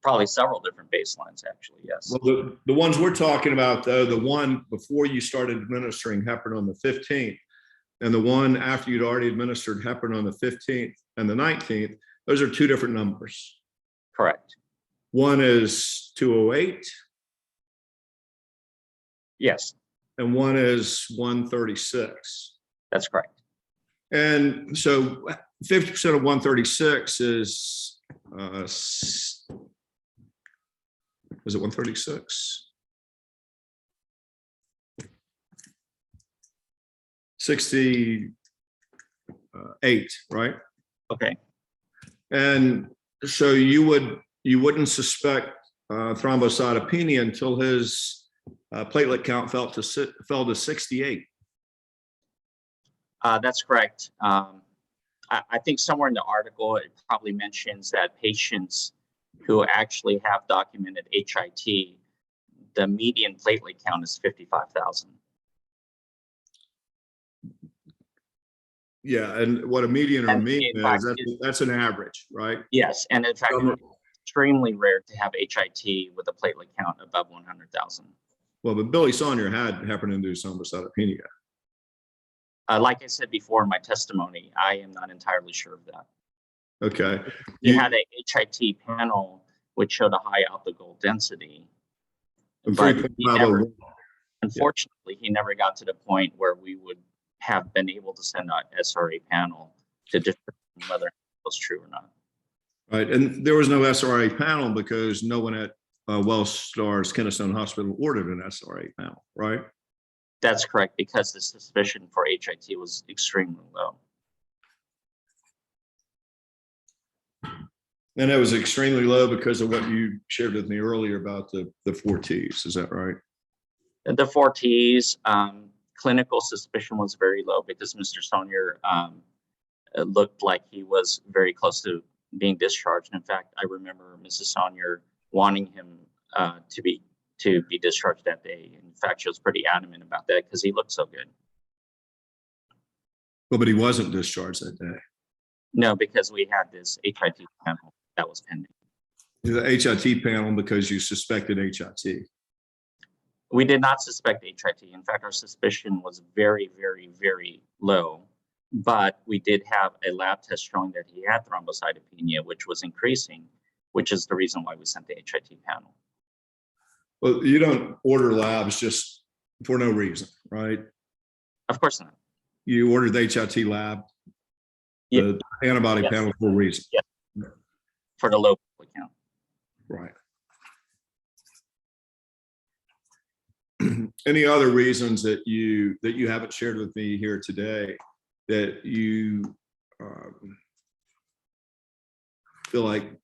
Probably several different baselines, actually, yes. Well, the ones we're talking about, though, the one before you started administering heparin on the 15th, and the one after you'd already administered heparin on the 15th and the 19th, those are two different numbers. Correct. One is 208, Yes, and one is 136. that's correct. And so 50% of 136 is it 136? 68, right? Okay. And so you wouldn't suspect thrombocytopenia until his platelet count fell to 68. That's correct. I think somewhere in the article, it probably mentions that patients who actually have documented HIT, the median platelet count is 55,000. Yeah, and what a median or a And mean in fact, is, that's an average, right? Yes, and in fact, it's extremely rare to have HIT with a platelet count above 100,000. Well, but Billy Saunier had heparin-induced thrombocytopenia. Like I said before in my testimony, I am not entirely sure of that. Okay. He had a HIT panel which showed a high alpha-goal density, but he never, unfortunately, he never got to the point where we would have been able to send out SRA panel to determine whether it was true or not. Right, and there was no SRA panel because no one at WellStar's Keystone Hospital ordered an SRA panel, right? That's correct, because the suspicion for HIT was extremely low. And it was extremely low because of what you shared with me earlier about the 4 Ts, is that right? The 4 Ts, clinical suspicion was very low because Mr. Saunier looked like he was very close to being discharged. In fact, I remember Mrs. Saunier wanting him to be discharged that day. In fact, she was pretty adamant about that because he looked so good. Well, but he wasn't discharged that day. No, because we had this HIT panel that was pending. The HIT panel because you suspected HIT. We did not suspect HIT. In fact, our suspicion was very, very, very low. But we did have a lab test showing that he had thrombocytopenia, which was increasing, which is the reason why we sent the HIT panel. Well, you don't order labs just for no reason, right? Of course not. You ordered the HIT lab, Yeah. the antibody Yes. panel for a reason. Yes. For the low platelet count. Right. Any other reasons that you haven't shared with me here today that you feel like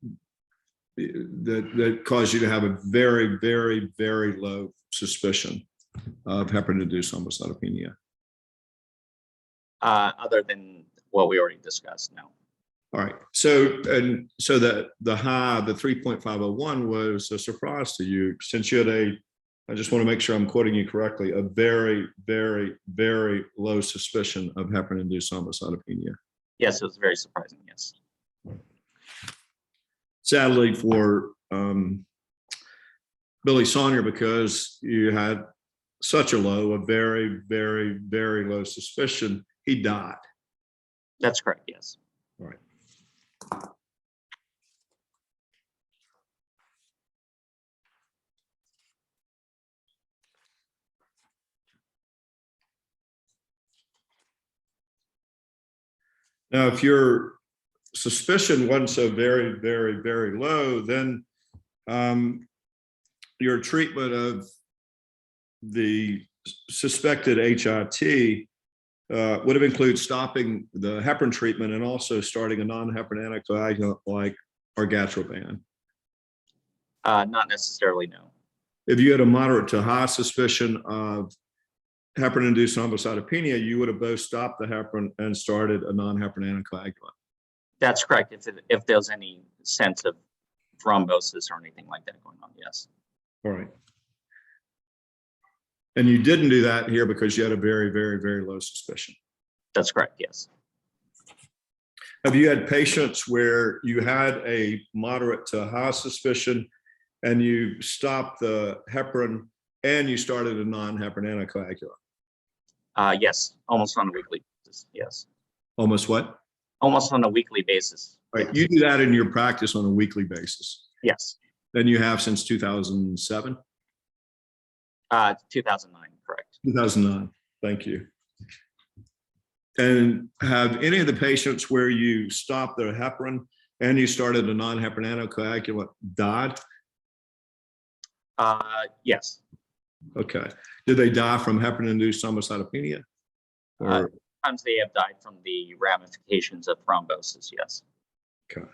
that caused you to have a very, very, very low suspicion of heparin-induced thrombocytopenia? Other than what we already discussed now. All right. So that the high, the 3.501 was a surprise to you since you had I just want to make sure I'm quoting you correctly, a very, very, very low suspicion of heparin-induced thrombocytopenia. Yes, it was very surprising. Yes. Sadly for Billy Saunier, because you had such a very, very, very low suspicion, he died. That's correct. Yes. All right. Now, if your suspicion wasn't so very, very, very low, then your treatment of the suspected HIT would have included stopping the heparin treatment and also starting a non-heparin anticoagulant like argatroban. Not necessarily, no. If you had a moderate to high suspicion of heparin-induced thrombocytopenia, you would have both stopped the heparin and started a non-heparin anticoagulant. That's correct. If there's any sense of thrombosis or anything like that going on, yes. All right. And you didn't do that here because you had a very, very, very low suspicion. That's correct. Yes. Have you had patients where you had a moderate to high suspicion and you stopped the heparin and you started a non-heparin anticoagulant? Yes, almost on a weekly basis. Yes, Almost what? almost on a weekly basis. Right. You do that in your practice on a weekly basis. Yes, And you have since 2007? 2009, correct. 2009. Thank you. And have any of the patients where you stopped their heparin and you started a non-heparin anticoagulant died? Yes, Okay. Did they die from heparin-induced thrombocytopenia? Or, sometimes they have died from the ramifications of thrombosis. Yes. okay.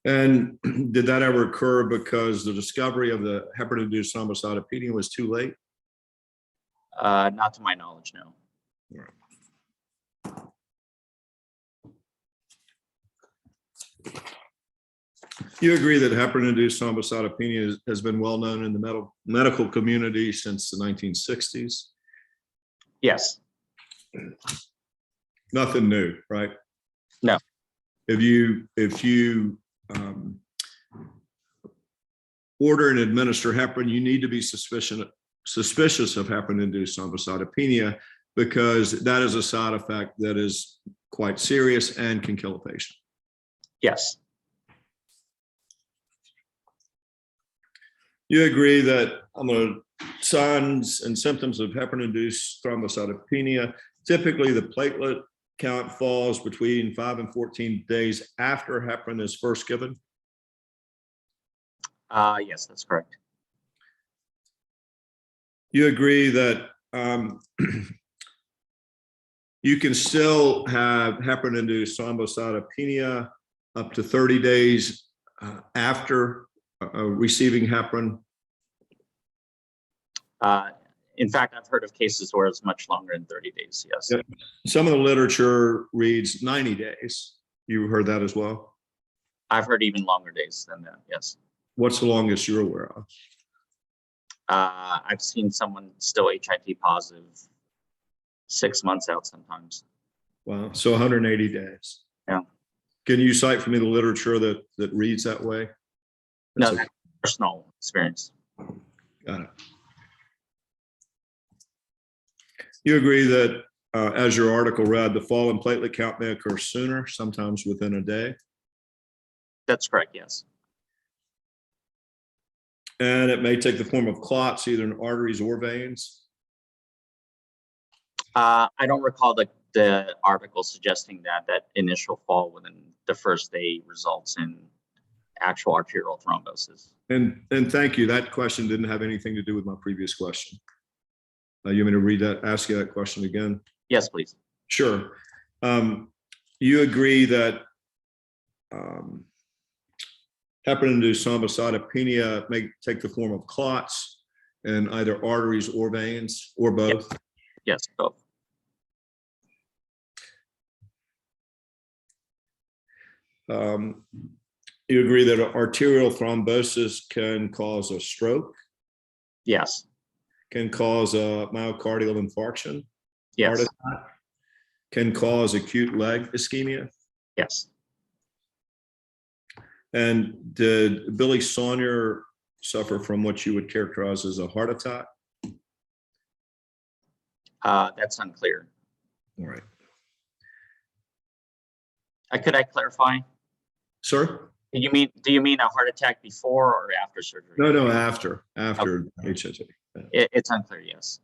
And did that ever occur because the discovery of the heparin-induced thrombocytopenia was too late? Not to my knowledge, no. You agree that heparin-induced thrombocytopenia has been well known in the medical community since the 1960s? Yes. Nothing new, right? No. If you order and administer heparin, you need to be suspicious of heparin-induced thrombocytopenia because that is a side effect that is quite serious and can kill a patient. Yes. You agree that on the signs and symptoms of heparin-induced thrombocytopenia, typically the platelet count falls between 5 and 14 days after heparin is first given? Yes, that's correct. You agree that you can still have heparin-induced thrombocytopenia up to 30 days after receiving heparin? In fact, I've heard of cases where it's much longer than 30 days. Yes. Yep. Some of the literature reads 90 days. You heard that as well? I've heard even longer days than that. Yes. What's the longest you're aware of? I've seen someone still HIT positive 6 months out sometimes. Wow. So 180 days. Yeah. Can you cite for me the literature that reads that way? No, that's personal experience. Got it. You agree that, as your article read, the fall in platelet count may occur sooner, sometimes within a day? That's correct. Yes. And it may take the form of clots, either in arteries or veins? I don't recall the article suggesting that initial fall within the first day results in actual arterial thrombosis. And thank you. That question didn't have anything to do with my previous question. You want me to ask you that question again? Yes, please. Sure. You agree that heparin-induced thrombocytopenia may take the form of clots in either arteries or veins, or both? Yes, both. You agree that arterial thrombosis can cause a stroke, Yes. can cause a myocardial infarction, Yes. heart attack, can cause acute leg ischemia? Yes. And did Billy Saunier suffer from what you would characterize as a heart attack? That's unclear. All right. Could I clarify? Sir? Do you mean a heart attack before or after surgery? No, after HIT. It's unclear. Yes.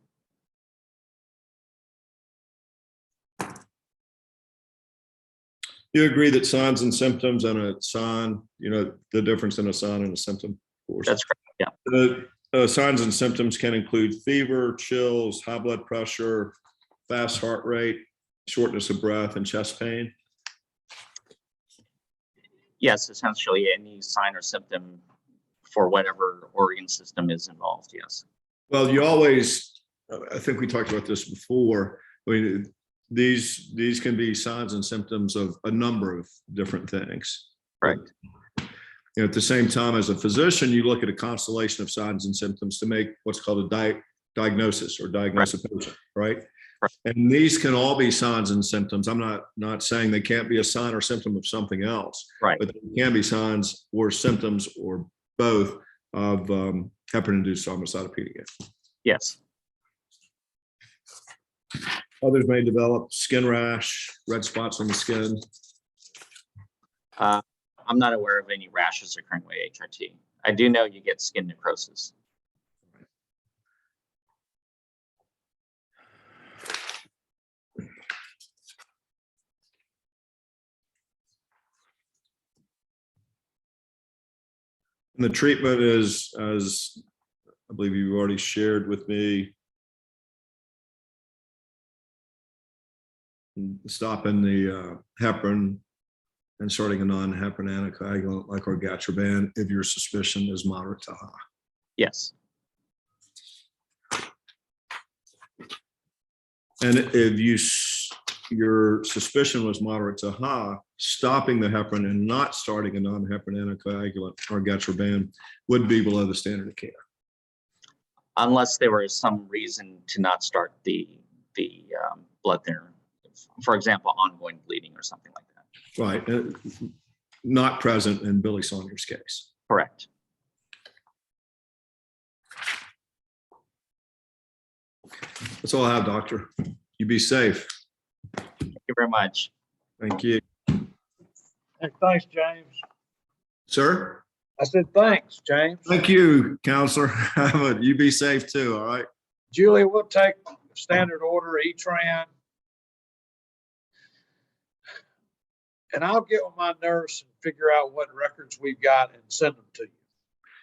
You agree that signs and symptoms and a sign, the difference in a sign and a symptom, of course. That's correct. Yeah. The signs and symptoms can include fever, chills, high blood pressure, fast heart rate, shortness of breath, and chest pain. Yes, essentially any sign or symptom for whatever organ system is involved. Yes. Well, you always, I think we talked about this before. I mean, these can be signs and symptoms of a number of different things. Right. At the same time, as a physician, you look at a constellation of signs and symptoms to make what's called a diagnosis or diagnose a patient, right? And these can all be signs and symptoms. I'm not saying they can't be a sign or symptom of something else, Right. but they can be signs or symptoms or both of heparin-induced thrombocytopenia. Yes. Others may develop skin rash, red spots on the skin. I'm not aware of any rashes occurring with HRT. I do know you get skin necrosis. And the treatment is, as I believe you've already shared with me, stopping the heparin and starting a non-heparin anticoagulant like argatroban if your suspicion is moderate to high. Yes. And if your suspicion was moderate to high, stopping the heparin and not starting a non-heparin anticoagulant argatroban would be below the standard of care. Unless there was some reason to not start the blood thinner, for example, ongoing bleeding or something like that. Right. Not present in Billy Saunier's case. Correct. That's all I have, doctor. You be safe. Thank you very much. Thank you. Hey, thanks, James. Sir? I said, thanks, James. Thank you, counselor. You be safe too, all right? Julie, we'll take standard order E-Tran. And I'll get with my nurse and figure out what records we've got and send them to you.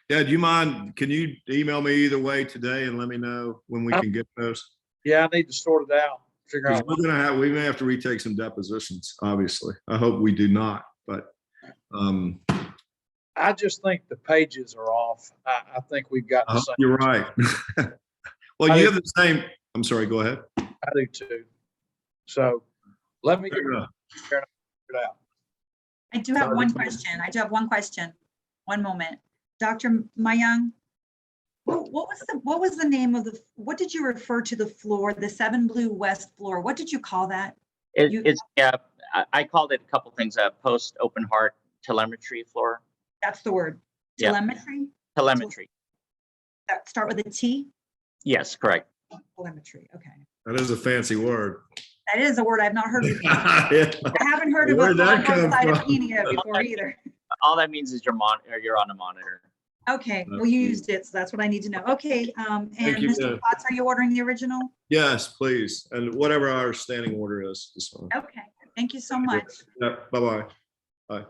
Yeah, do you mind, can you email me either way today and let me know when we can get those? Yeah, I need to sort it out, figure Because out. we may have to retake some depositions, obviously. I hope we do not, but I just think the pages are off. I think we've got the same. you're right. Well, you have the same, I'm sorry, go ahead. I do too. So let me get it out. I do have one question. One moment. Dr. Myung, what was the name of what did you refer to the floor, the 7 Blue West floor? What did you call that? I called it a couple things, post open heart telemetry floor. That's the word. Yeah. Telemetry? Telemetry. That start with a T? Yes, correct. Telemetry, okay. That is a fancy word. That is a word I've not heard before. Yeah. I haven't heard of Where'd that come from? thrombocytopenia before either. All that means is you're on a monitor. Okay, well, you used it, so that's what I need to know. Okay, and Thank you, Mr. Potts, are you ordering the original? Yes, please. And whatever our standing order is fine. Okay, thank you so much. Yeah, bye-bye. Bye.